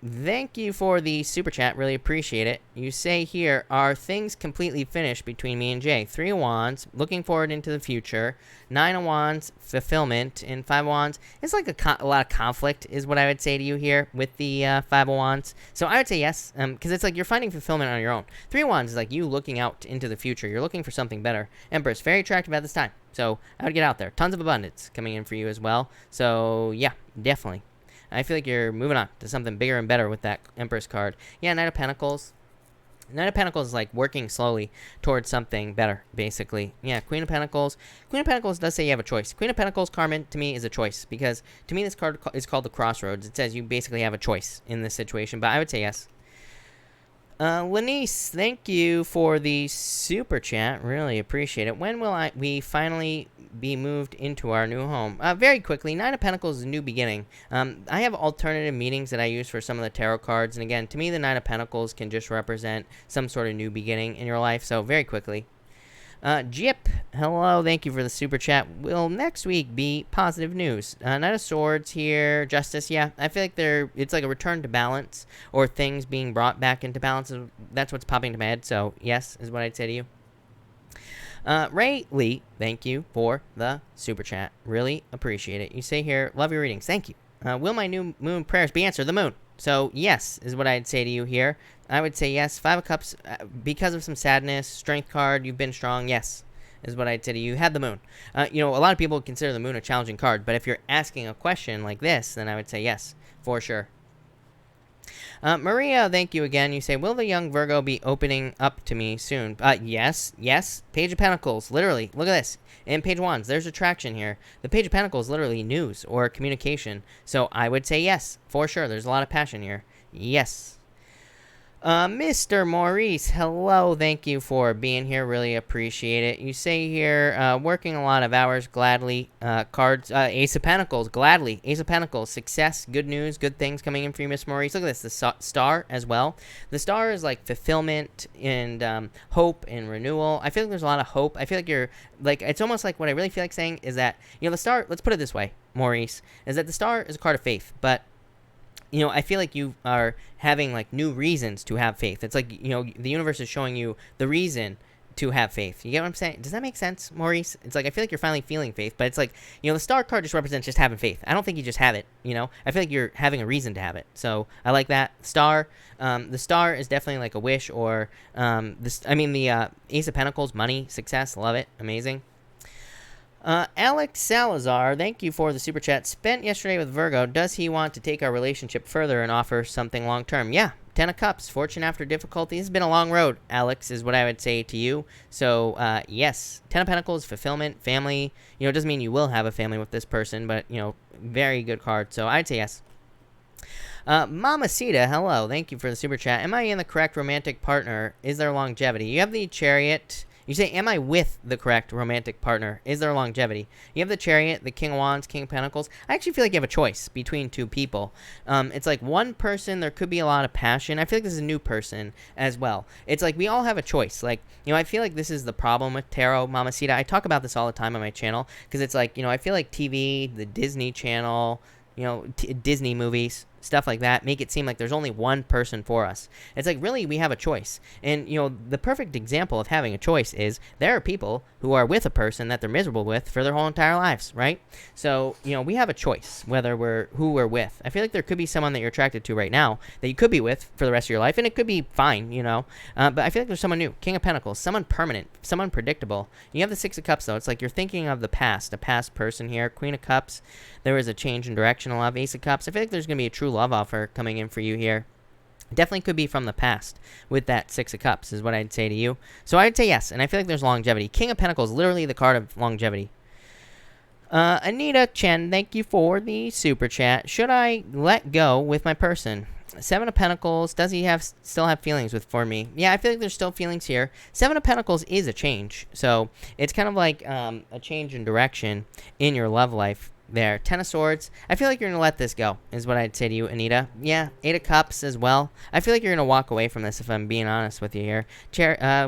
thank you for the super chat. Really appreciate it. You say here, are things completely finished between me and Jay? Three of Wands, looking forward into the future. Nine of Wands, fulfillment. And Five of Wands, it's like a lot of conflict is what I would say to you here with the Five of Wands. So I would say yes, because it's like you're finding fulfillment on your own. Three of Wands is like you looking out into the future. You're looking for something better. Empress, very attractive at this time. So I would get out there. Tons of abundance coming in for you as well. So yeah, definitely. I feel like you're moving on to something bigger and better with that Empress card. Yeah, Knight of Pentacles. Knight of Pentacles is like working slowly towards something better, basically. Yeah, Queen of Pentacles. Queen of Pentacles does say you have a choice. Queen of Pentacles, Carmen, to me is a choice. Because to me this card is called the Crossroads. It says you basically have a choice in this situation. But I would say yes. Lanice, thank you for the super chat. Really appreciate it. When will we finally be moved into our new home? Very quickly. Nine of Pentacles is a new beginning. I have alternative meanings that I use for some of the tarot cards. And again, to me, the Nine of Pentacles can just represent some sort of new beginning in your life. So very quickly. Jip, hello, thank you for the super chat. Will next week be positive news? Knight of Swords here, Justice, yeah. I feel like it's like a return to balance, or things being brought back into balance. That's what's popping to my head, so yes, is what I'd say to you. Ray Lee, thank you for the super chat. Really appreciate it. You say here, love your readings, thank you. Will my new moon prayers be answered? The moon. So, yes, is what I'd say to you here. I would say yes. Five of Cups, because of some sadness, strength card, you've been strong, yes, is what I'd say to you. You had the moon. A lot of people consider the moon a challenging card, but if you're asking a question like this, then I would say yes, for sure. Maria, thank you again. You say, will the young Virgo be opening up to me soon? Yes. Page of Pentacles, literally. Look at this. In page wands, there's attraction here. The Page of Pentacles, literally news or communication. So I would say yes, for sure. There's a lot of passion here. Yes. Mr. Maurice, hello. Thank you for being here. Really appreciate it. You say here, working a lot of hours, gladly. Cards, Ace of Pentacles, gladly. Ace of Pentacles, success, good news, good things coming in for you, Miss Maurice. Look at this, the star as well. The star is like fulfillment and hope and renewal. I feel like there's a lot of hope. I feel like you're, like, it's almost like what I really feel like saying is that, the star, let's put it this way, Maurice, is that the star is a card of faith, but I feel like you are having, like, new reasons to have faith. It's like, the universe is showing you the reason to have faith. You get what I'm saying? Does that make sense, Maurice? It's like, I feel like you're finally feeling faith, but it's like, the star card just represents just having faith. I don't think you just have it, I feel like you're having a reason to have it. So I like that. Star, the star is definitely like a wish, or, the Ace of Pentacles, money, success, love it, amazing. Alex Salazar, thank you for the super chat. Spent yesterday with Virgo. Does he want to take our relationship further and offer something long term? Yeah. 10 of Cups, fortune after difficulty. It's been a long road, Alex, is what I would say to you. So, yes. 10 of Pentacles, fulfillment, family. It doesn't mean you will have a family with this person, but, very good card. So, I'd say yes. Mama Sita, hello. Thank you for the super chat. Am I in the correct romantic partner? Is there longevity? You have the Chariot. You say, am I with the correct romantic partner? Is there longevity? You have the Chariot, the King of Wands, King of Pentacles. I actually feel like you have a choice between two people. It's like one person, there could be a lot of passion. I feel like this is a new person as well. It's like we all have a choice. Like, I feel like this is the problem with tarot, Mamacita. I talk about this all the time on my channel because it's like, I feel like TV, the Disney Channel, Disney movies, stuff like that, make it seem like there's only one person for us. It's like, really, we have a choice. And, the perfect example of having a choice is there are people who are with a person that they're miserable with for their whole entire lives, right? So, we have a choice whether who we're with. I feel like there could be someone that you're attracted to right now that you could be with for the rest of your life, and it could be fine, but I feel like there's someone new. King of Pentacles, someone permanent, someone predictable. You have the Six of Cups, though. It's like you're thinking of the past, a past person here. Queen of Cups, there was a change in direction, a lot of Ace of Cups. I feel like there's going to be a true love offer coming in for you here. Definitely could be from the past with that Six of Cups is what I'd say to you. So I'd say yes, and I feel like there's longevity. King of Pentacles, literally the card of longevity. Anita Chen, thank you for the super chat. Should I let go with my person? Seven of Pentacles, does he still have feelings for me? Yeah, I feel like there's still feelings here. Seven of Pentacles is a change, so it's kind of like a change in direction in your love life. There. 10 of Swords. I feel like you're going to let this go, is what I'd say to you, Anita. Yeah, 8 of Cups as well. I feel like you're going to walk away from this, if I'm being honest with you here.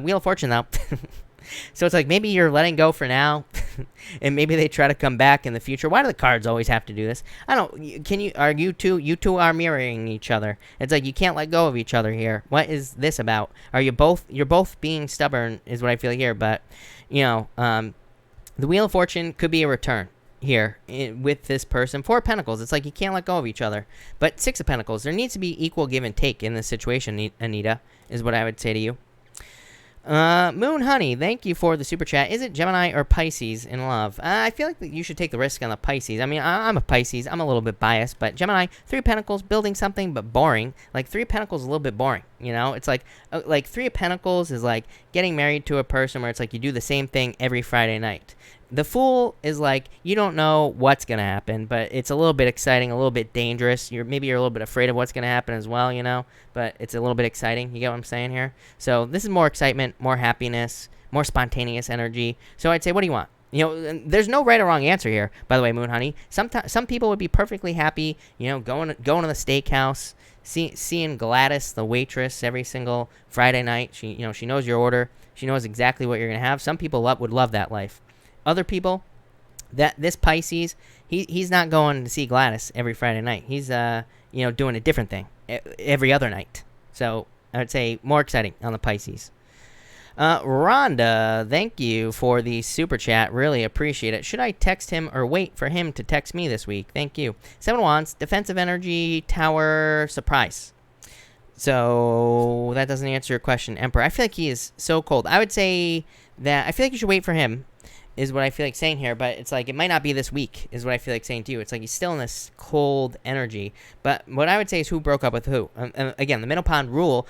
Wheel of Fortune, though. So it's like, maybe you're letting go for now, and maybe they try to come back in the future. Why do the cards always have to do this? You two are mirroring each other. It's like, you can't let go of each other here. What is this about? You're both being stubborn, is what I feel here, but, the Wheel of Fortune could be a return here with this person. 4 of Pentacles, it's like you can't let go of each other. But 6 of Pentacles, there needs to be equal give and take in this situation, Anita, is what I would say to you. Moon Honey, thank you for the super chat. Is it Gemini or Pisces in love? I feel like you should take the risk on the Pisces. I mean, I'm a Pisces. I'm a little bit biased, but Gemini, 3 of Pentacles, building something, but boring. Like, 3 of Pentacles is a little bit boring, It's like 3 of Pentacles is like getting married to a person where it's like you do the same thing every Friday night. The Fool is like, you don't know what's going to happen, but it's a little bit exciting, a little bit dangerous. Maybe you're a little bit afraid of what's going to happen as well, but it's a little bit exciting. You get what I'm saying here? So this is more excitement, more happiness, more spontaneous energy. So I'd say, what do you want? There's no right or wrong answer here, by the way, Moon Honey. Some people would be perfectly happy, going to the steakhouse, seeing Gladys, the waitress, every single Friday night. She knows your order. She knows exactly what you're going to have. Some people would love that life. Other people, this Pisces, he's not going to see Gladys every Friday night. He's doing a different thing every other night. So I would say more exciting on the Pisces. Rhonda, thank you for the super chat. Really appreciate it. Should I text him or wait for him to text me this week? Thank you. 7 of Wands, defensive energy, tower, surprise. So that doesn't answer your question, Emperor. I feel like he is so cold. I would say that I feel like you should wait for him, is what I feel like saying here, but it's like it might not be this week, is what I feel like saying to you. It's like he's still in this cold energy. But what I would say is who broke up with who. Again, the Minnow Pond rule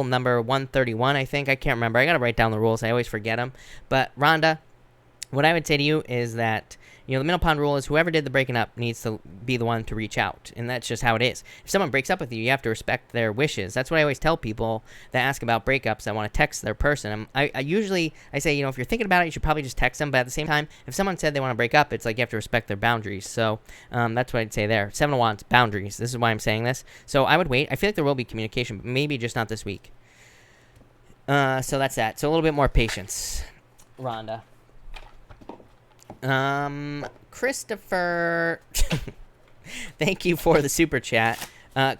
number 131, I think. I can't remember. I got to write down the rules. I always forget them. But Rhonda, what I would say to you is that, the Minnow Pond rule is whoever did the breaking up needs to be the one to reach out. And that's just how it is. If someone breaks up with you, you have to respect their wishes. That's what I always tell people that ask about breakups that want to text their person. I usually say, if you're thinking about it, you should probably just text them. But at the same time, if someone said they want to break up, it's like you have to respect their boundaries. So that's what I'd say there. 7 of Wands, boundaries. This is why I'm saying this. So I would wait. I feel like there will be communication, but maybe just not this week. So that's that. So a little bit more patience, Rhonda. Christopher, thank you for the super chat.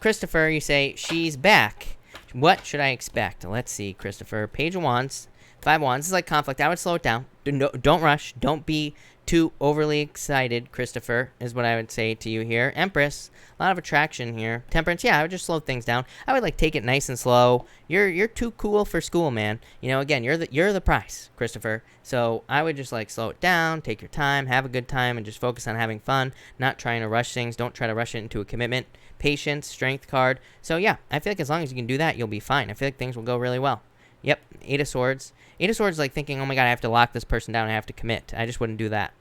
Christopher, you say, she's back. What should I expect? Let's see, Christopher. Page of Wands, 5 of Wands. This is like conflict. I would slow it down. Don't rush. Don't be too overly excited, Christopher, is what I would say to you here. Empress, a lot of attraction here. Temperance, yeah, I would just slow things down. I would take it nice and slow. You're too cool for school, man. Again, you're the prize, Christopher. So I would just slow it down, take your time, have a good time, and just focus on having fun, not trying to rush things. Don't try to rush it into a commitment. Patience, strength card. So yeah, I feel like as long as you can do that, you'll be fine. I feel like things will go really well. Yep, 8 of Swords. 8 of Swords thinking, oh my god, I have to lock this person down, I have to commit. I just wouldn't do that.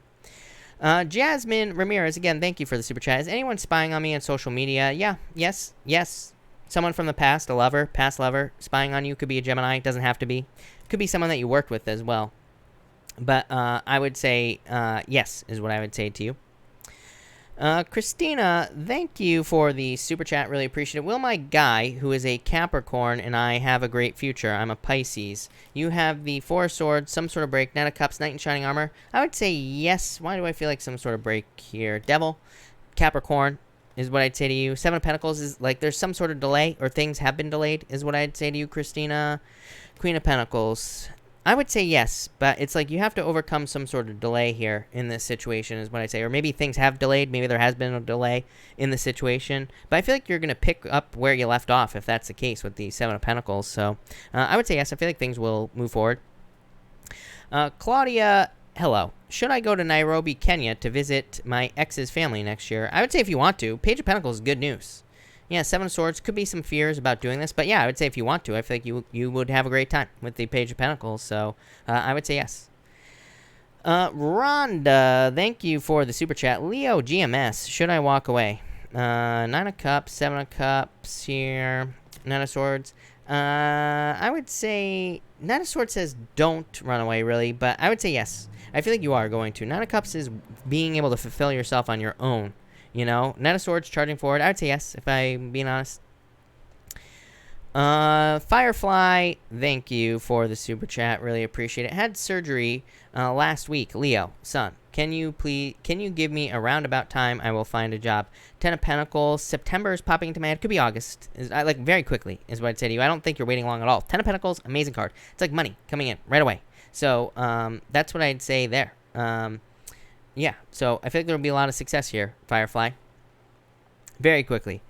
Jasmine Ramirez, again, thank you for the super chat. Is anyone spying on me on social media? Yeah, yes. Someone from the past, past lover, spying on you. Could be a Gemini, doesn't have to be. Could be someone that you worked with as well. But I would say yes, is what I would say to you. Christina, thank you for the super chat. Really appreciate it. Will my guy, who is a Capricorn, and I have a great future? I'm a Pisces. You have the 4 of Swords, some sort of break. 9 of Cups, Knight in Shining Armor. I would say yes. Why do I feel like some sort of break here? Devil, Capricorn is what I'd say to you. 7 of Pentacles is there's some sort of delay, or things have been delayed, is what I'd say to you, Christina. Queen of Pentacles. I would say yes, but it's you have to overcome some sort of delay here in this situation, is what I say. Or maybe things have delayed. Maybe there has been a delay in the situation. But I feel like you're going to pick up where you left off if that's the case with the 7 of Pentacles. So I would say yes. I feel like things will move forward. Claudia, hello. Should I go to Nairobi, Kenya to visit my ex's family next year? I would say if you want to. Page of Pentacles is good news. Yeah, 7 of Swords. Could be some fears about doing this. But yeah, I would say if you want to. I feel like you would have a great time with the Page of Pentacles. So I would say yes. Rhonda, thank you for the super chat. Leo GMS, should I walk away? 9 of Cups, 7 of Cups here. 9 of Swords. I would say 9 of Swords says don't run away, really. But I would say yes. I feel like you are going to. 9 of Cups is being able to fulfill yourself on your own. 9 of Swords charging forward. I would say yes, if I'm being honest. Firefly, thank you for the super chat. Really appreciate it. Had surgery last week. Leo, son, can you give me a roundabout time? I will find a job. 10 of Pentacles. September is popping into my head. Could be August. Very quickly is what I'd say to you. I don't think you're waiting long at all. 10 of Pentacles, amazing card. It's money coming in right away. So that's what I'd say there. Yeah, so I feel like there will be a lot of success here, Firefly. Very quickly.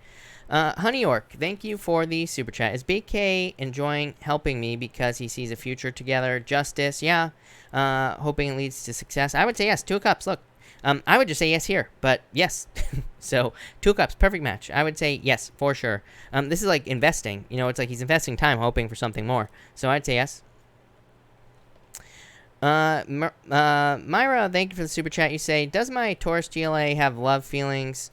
Honey York, thank you for the super chat. Is BK enjoying helping me because he sees a future together? Justice, yeah. Hoping it leads to success. I would say yes. 2 of Cups, look. I would just say yes here, but yes. So, 2 of Cups, perfect match. I would say yes, for sure. This is investing. It's he's investing time hoping for something more. So, I'd say yes. Myra, thank you for the super chat. You say, does my Taurus GLA have love feelings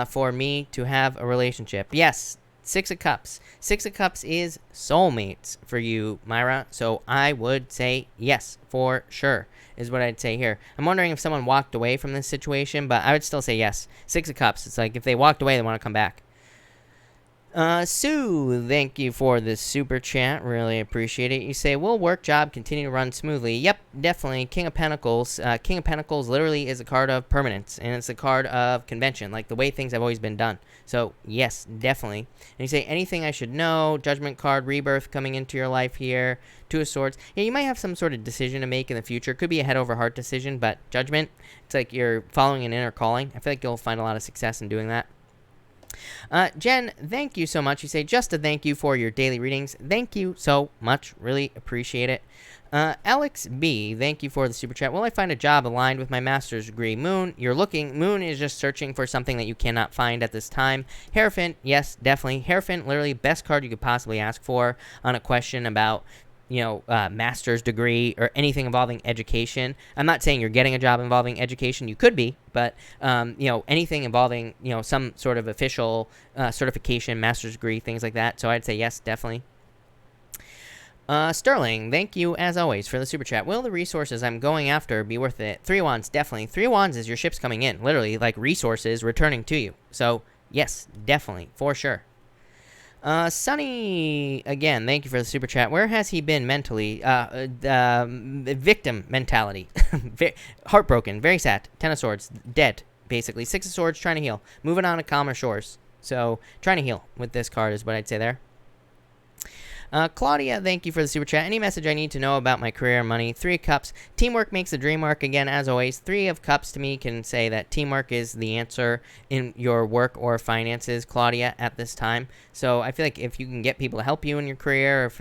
for me to have a relationship? Yes. Six of Cups. Six of Cups is soulmates for you, Myra. So I would say yes, for sure, is what I'd say here. I'm wondering if someone walked away from this situation, but I would still say yes. Six of Cups. It's like if they walked away, they want to come back. Sue, thank you for the super chat. Really appreciate it. You say, will work job continue to run smoothly? Yep, definitely. King of Pentacles. King of Pentacles literally is a card of permanence, and it's a card of convention, like the way things have always been done. So, yes, definitely. And you say, anything I should know? Judgment card, rebirth coming into your life here. Two of Swords. Yeah, you might have some sort of decision to make in the future. Could be a head over heart decision, but Judgment, it's like you're following an inner calling. I feel like you'll find a lot of success in doing that. Jen, thank you so much. You say, just a thank you for your daily readings. Thank you so much. Really appreciate it. Alex B, thank you for the super chat. Will I find a job aligned with my master's degree? Moon, Moon is just searching for something that you cannot find at this time. Hierophant, yes, definitely. Hierophant, literally best card you could possibly ask for on a question about master's degree or anything involving education. I'm not saying you're getting a job involving education. You could be, but, anything involving, some sort of official certification, master's degree, things like that. So I'd say yes, definitely. Sterling, thank you as always for the super chat. Will the resources I'm going after be worth it? 3 wands, definitely. 3 wands is your ships coming in, literally, like resources returning to you. So yes, definitely, for sure. Sunny, again, thank you for the super chat. Where has he been mentally? Victim mentality. Heartbroken, very sad. 10 of Swords, dead, basically. 6 of Swords, trying to heal. Moving on to calmer shores. So, trying to heal with this card is what I'd say there. Claudia, thank you for the super chat. Any message I need to know about my career and money? 3 of Cups. Teamwork makes the dream work. Again, as always, 3 of Cups to me can say that teamwork is the answer in your work or finances, Claudia, at this time. So I feel like if you can get people to help you in your career, or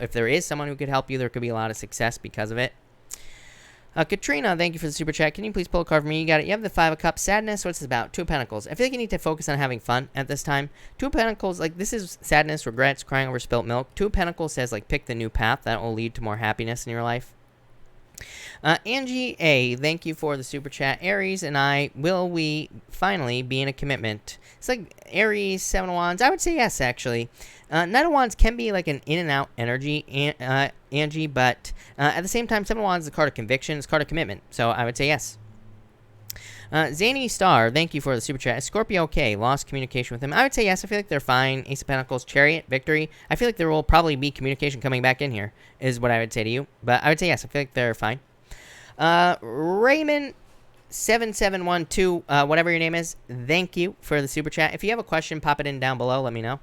if there is someone who could help you, there could be a lot of success because of it. Katrina, thank you for the super chat. Can you please pull a card for me? You got it. You have the 5 of Cups. Sadness, what's this about? 2 of Pentacles. I feel like you need to focus on having fun at this time. 2 of Pentacles, like, this is sadness, regrets, crying over spilt milk. 2 of Pentacles says, like, pick the new path. That will lead to more happiness in your life. Angie A, thank you for the super chat. Aries and I, will we finally be in a commitment? It's like Aries, 7 of Wands. I would say yes, actually. Knight of Wands can be like an in and out energy, Angie, but at the same time, 7 of Wands is a card of conviction, it's a card of commitment. So I would say yes. Zany Star, thank you for the super chat. Is Scorpio okay? Lost communication with him? I would say yes. I feel like they're fine. Ace of Pentacles, Chariot, Victory. I feel like there will probably be communication coming back in here, is what I would say to you. But I would say yes. I feel like they're fine. Raymond 7712, whatever your name is, thank you for the super chat. If you have a question, pop it in down below. Let me know.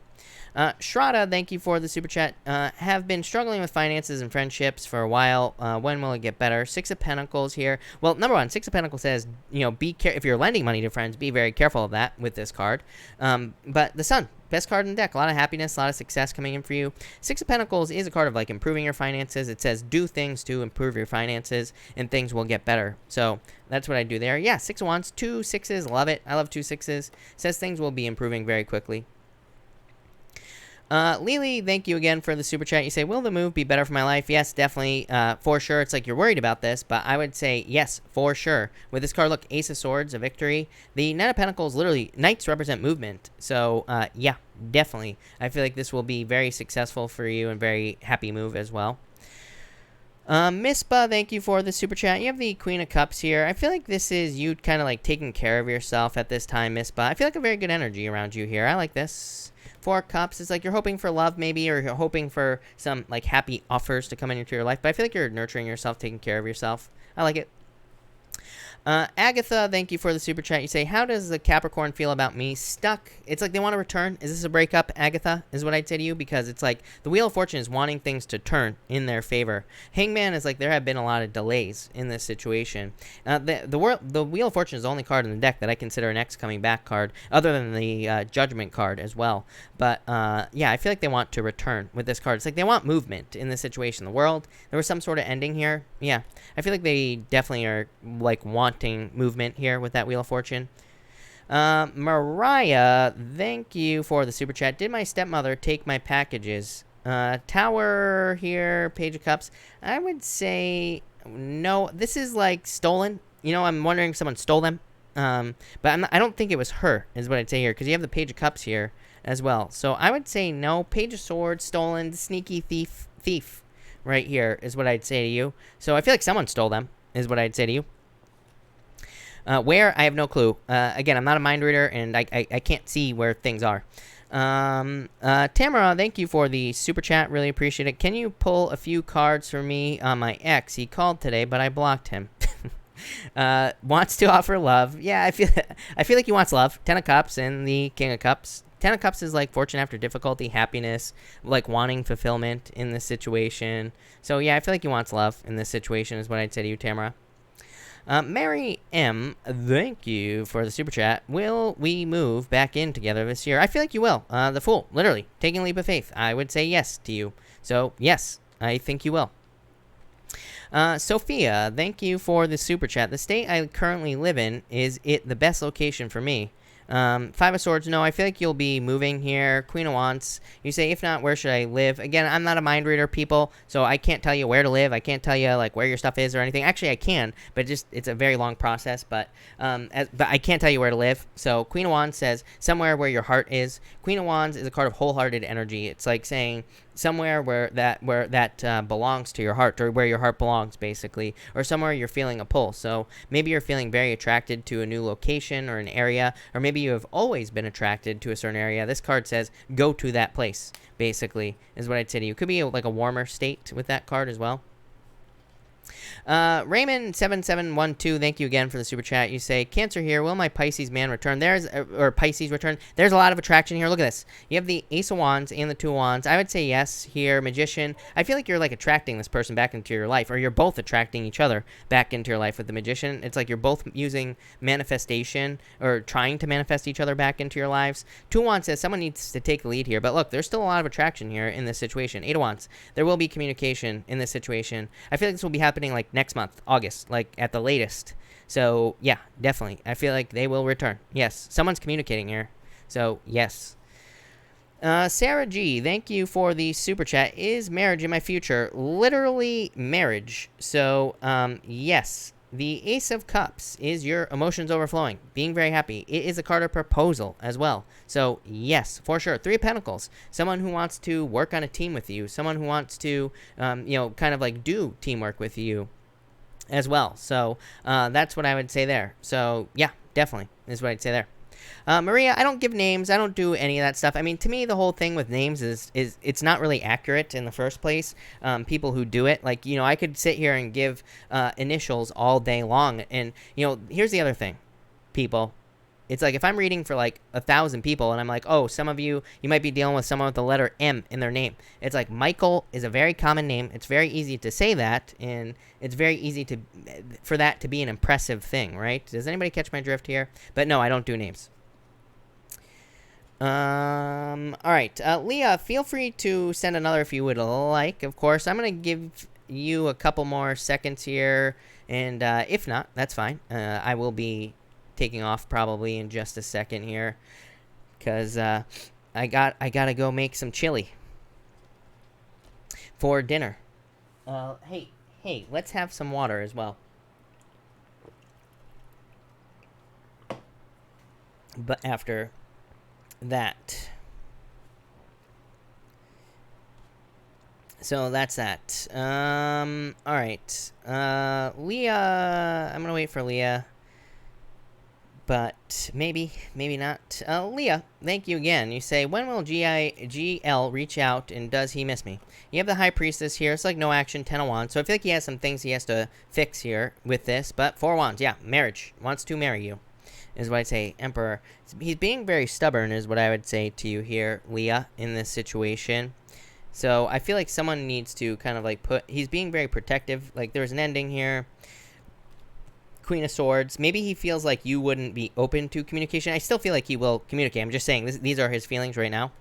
Shraddha, thank you for the super chat. Have been struggling with finances and friendships for a while. When will it get better? 6 of Pentacles here. Well, number one, 6 of Pentacles says, if you're lending money to friends, be very careful of that with this card. But the Sun, best card in the deck. A lot of happiness, a lot of success coming in for you. 6 of Pentacles is a card of, like, improving your finances. It says do things to improve your finances, and things will get better. So that's what I do there. Yeah, 6 of Wands, 2 6s, love it. I love 2 6s. Says things will be improving very quickly. Lily, thank you again for the super chat. You say, will the move be better for my life? Yes, definitely, for sure. It's like you're worried about this, but I would say yes, for sure. With this card, look, Ace of Swords, a victory. The Knight of Pentacles, literally, Knights represent movement. So, yeah, definitely. I feel like this will be very successful for you and very happy move as well. Mispa, thank you for the super chat. You have the Queen of Cups here. I feel like this is you kind of like taking care of yourself at this time, Mispa. I feel like a very good energy around you here. I like this. 4 Cups is like you're hoping for love maybe, or you're hoping for some like happy offers to come into your life. But I feel like you're nurturing yourself, taking care of yourself. I like it. Agatha, thank you for the super chat. You say, how does the Capricorn feel about me? Stuck. It's like they want to return. Is this a breakup, Agatha, is what I'd say to you? Because it's like the Wheel of Fortune is wanting things to turn in their favor. Hangman is like there have been a lot of delays in this situation. The Wheel of Fortune is the only card in the deck that I consider an X coming back card, other than the Judgment card as well. But, yeah, I feel like they want to return with this card. It's like they want movement in this situation. The world, there was some sort of ending here. Yeah, I feel like they definitely are, like, wanting movement here with that Wheel of Fortune. Mariah, thank you for the super chat. Did my stepmother take my packages? Tower here, Page of Cups. I would say, no, this is like stolen. You know, I'm wondering if someone stole them. But I don't think it was her, is what I'd say here, because you have the Page of Cups here as well. So I would say no. Page of Swords, stolen, sneaky thief right here is what I'd say to you. So I feel like someone stole them, is what I'd say to you. Where? I have no clue. Again, I'm not a mind reader, and I can't see where things are. Tamara, thank you for the super chat. Really appreciate it. Can you pull a few cards for me on my ex? He called today, but I blocked him. Wants to offer love. Yeah, I feel like he wants love. 10 of Cups and the King of Cups. 10 of Cups is like fortune after difficulty, happiness, like wanting fulfillment in this situation. So yeah, I feel like he wants love in this situation is what I'd say to you, Tamara. Mary M, thank you for the super chat. Will we move back in together this year? I feel like you will. The Fool, literally, taking a leap of faith. I would say yes to you. So, yes, I think you will. Sophia, thank you for the super chat. The state I currently live in, is it the best location for me? Five of Swords, no, I feel like you'll be moving here. Queen of Wands, you say, if not, where should I live? Again, I'm not a mind reader, people, so I can't tell you where to live. I can't tell you, like, where your stuff is or anything. Actually, I can, but it's a very long process, but I can't tell you where to live. So, Queen of Wands says, somewhere where your heart is. Queen of Wands is a card of wholehearted energy. It's like saying, somewhere where that belongs to your heart, or where your heart belongs, basically, or somewhere you're feeling a pull. So maybe you're feeling very attracted to a new location or an area, or maybe you have always been attracted to a certain area. This card says go to that place, basically, is what I'd say to you. Could be like a warmer state with that card as well. Raymond7712, thank you again for the super chat. You say, Cancer here, will my Pisces man return? Or Pisces return. There's a lot of attraction here. Look at this. You have the Ace of Wands and the Two of Wands. I would say yes here. Magician. I feel like you're like attracting this person back into your life, or you're both attracting each other back into your life with the Magician. It's like you're both using manifestation, or trying to manifest each other back into your lives. Two of Wands says someone needs to take the lead here, but look, there's still a lot of attraction here in this situation. Eight of Wands. There will be communication in this situation. I feel like this will be happening like next month, August, like at the latest. So yeah, definitely, I feel like they will return. Yes, someone's communicating here, so yes. Sarah G, thank you for the super chat. Is marriage in my future? Literally marriage. So yes, the Ace of Cups is your emotions overflowing, being very happy. It is a card of proposal as well. So yes, for sure. Three of Pentacles, someone who wants to work on a team with you, someone who wants to kind of like do teamwork with you as well. So that's what I would say there. So yeah, definitely is what I'd say there. Maria, I don't give names. I don't do any of that stuff. I mean, to me, the whole thing with names is it's not really accurate in the first place. People who do it, like, I could sit here and give initials all day long. And, here's the other thing, people. It's like if I'm reading for like 1,000 people and I'm like, oh, some of you might be dealing with someone with the letter M in their name. It's like Michael is a very common name. It's very easy to say that, and it's very easy for that to be an impressive thing, right? Does anybody catch my drift here? But no, I don't do names. All right. Leah, feel free to send another if you would like, of course. I'm going to give you a couple more seconds here, and if not, that's fine. I will be taking off probably in just a second here, because I gotta go make some chili for dinner. Hey, let's have some water as well. But after that, so that's that. All right. Leah, I'm gonna wait for Leah. But maybe not. Leah, thank you again. You say, when will GL reach out, and does he miss me? You have the High Priestess here. It's like no action, 10 of Wands. So I feel like he has some things he has to fix here with this. But 4 of Wands, yeah, marriage. Wants to marry you, is what I'd say. Emperor. He's being very stubborn, is what I would say to you here, Leah, in this situation. So I feel like someone needs to kind of like he's being very protective. Like there's an ending here. Queen of Swords. Maybe he feels like you wouldn't be open to communication. I still feel like he will communicate. I'm just saying these are his feelings right now.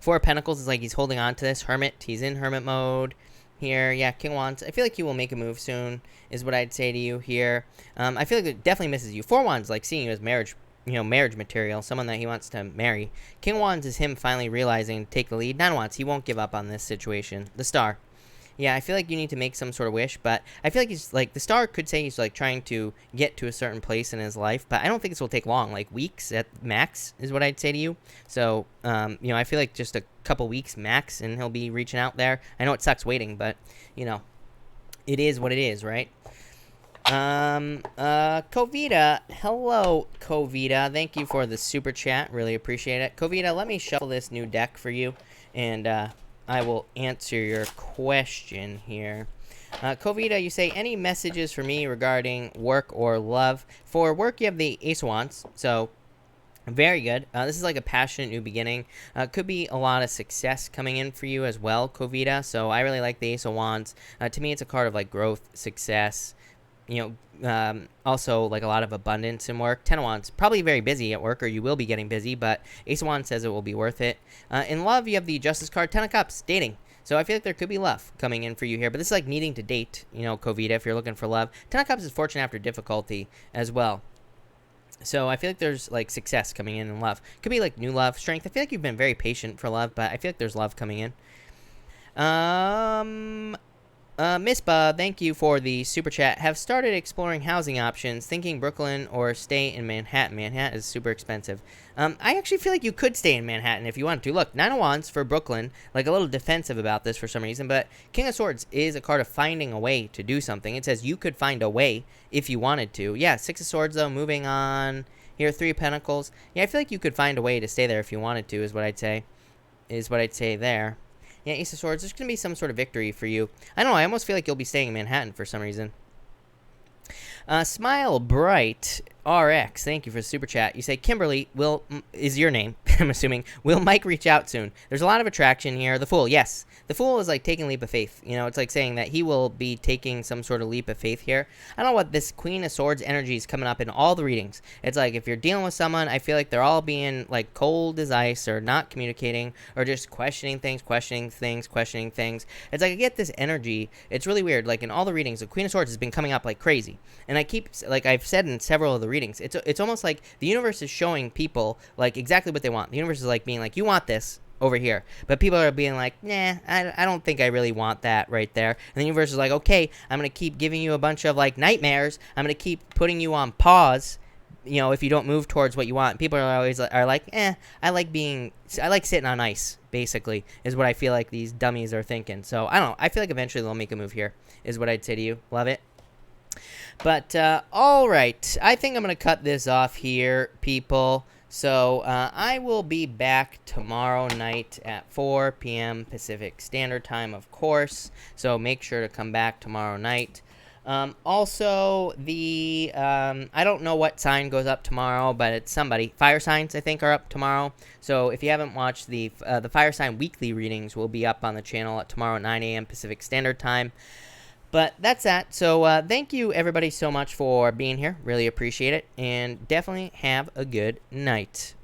4 of Pentacles is like he's holding on to this. Hermit. He's in hermit mode here. Yeah, King of Wands. I feel like he will make a move soon, is what I'd say to you here. I feel like it definitely misses you. 4 of Wands, like seeing you as marriage material, someone that he wants to marry. King of Wands is him finally realizing to take the lead. 9 of Wands, he won't give up on this situation. The Star. Yeah, I feel like you need to make some sort of wish, but I feel like he's like, the star could say he's like trying to get to a certain place in his life, but I don't think this will take long, like weeks at max is what I'd say to you. So, you know, I feel like just a couple weeks max and he'll be reaching out there. I know it sucks waiting, but you know, it is what it is, right? Covita, hello, Covita. Thank you for the super chat. Really appreciate it. Covita, let me shuffle this new deck for you, and I will answer your question here. Covita, you say, any messages for me regarding work or love? For work, you have the Ace of Wands, so very good. This is like a passionate new beginning. Could be a lot of success coming in for you as well, Covita. So I really like the Ace of Wands. To me, it's a card of like growth, success, you know, also like a lot of abundance in work. Ten of Wands, probably very busy at work, or you will be getting busy, but Ace of Wands says it will be worth it. In love, you have the Justice card, Ten of Cups, dating. So I feel like there could be love coming in for you here, but this is like needing to date, you know, Covita, if you're looking for love. Ten of Cups is fortune after difficulty as well. So I feel like there's like success coming in love. Could be like new love, strength. I feel like you've been very patient for love, but I feel like there's love coming in. Miss Ba, thank you for the super chat. Have started exploring housing options, thinking Brooklyn or stay in Manhattan. Manhattan is super expensive. I actually feel like you could stay in Manhattan if you wanted to. Look, Nine of Wands for Brooklyn, like a little defensive about this for some reason, but King of Swords is a card of finding a way to do something. It says you could find a way if you wanted to. Yeah, Six of Swords though, moving on. Here, Three of Pentacles. Yeah, I feel like you could find a way to stay there if you wanted to, is what I'd say. Is what I'd say there. Yeah, Ace of Swords, there's going to be some sort of victory for you. I don't know, I almost feel like you'll be staying in Manhattan for some reason. Smile Bright RX, thank you for the super chat. You say, Kimberly, is your name, I'm assuming, will Mike reach out soon? There's a lot of attraction here. The Fool, yes. The Fool is like taking a leap of faith. You know, it's like saying that he will be taking some sort of leap of faith here. I don't know what this Queen of Swords energy is coming up in all the readings. It's like if you're dealing with someone, I feel like they're all being like cold as ice or not communicating or just questioning things. It's like I get this energy. It's really weird. Like in all the readings, the Queen of Swords has been coming up like crazy. And I keep, like I've said in several of the readings, it's almost like the universe is showing people like exactly what they want. The universe is like being like, you want this over here, but people are being like, nah, I don't think I really want that right there. And the universe is like, okay, I'm gonna keep giving you a bunch of like nightmares. I'm gonna keep putting you on pause, you know, if you don't move towards what you want. People are always like, I like sitting on ice, basically, is what I feel like these dummies are thinking. So I don't know, I feel like eventually they'll make a move here, is what I'd say to you. Love it. But all right, I think I'm gonna cut this off here, people. So I will be back tomorrow night at 4 p.m. Pacific Standard Time, of course. So make sure to come back tomorrow night. Also, I don't know what sign goes up tomorrow, but it's somebody. Fire signs, I think, are up tomorrow. So if you haven't watched the fire sign weekly readings, will be up on the channel at tomorrow at 9 a.m. Pacific Standard Time. But that's that. So thank you, everybody, so much for being here. Really appreciate it. And definitely have a good night.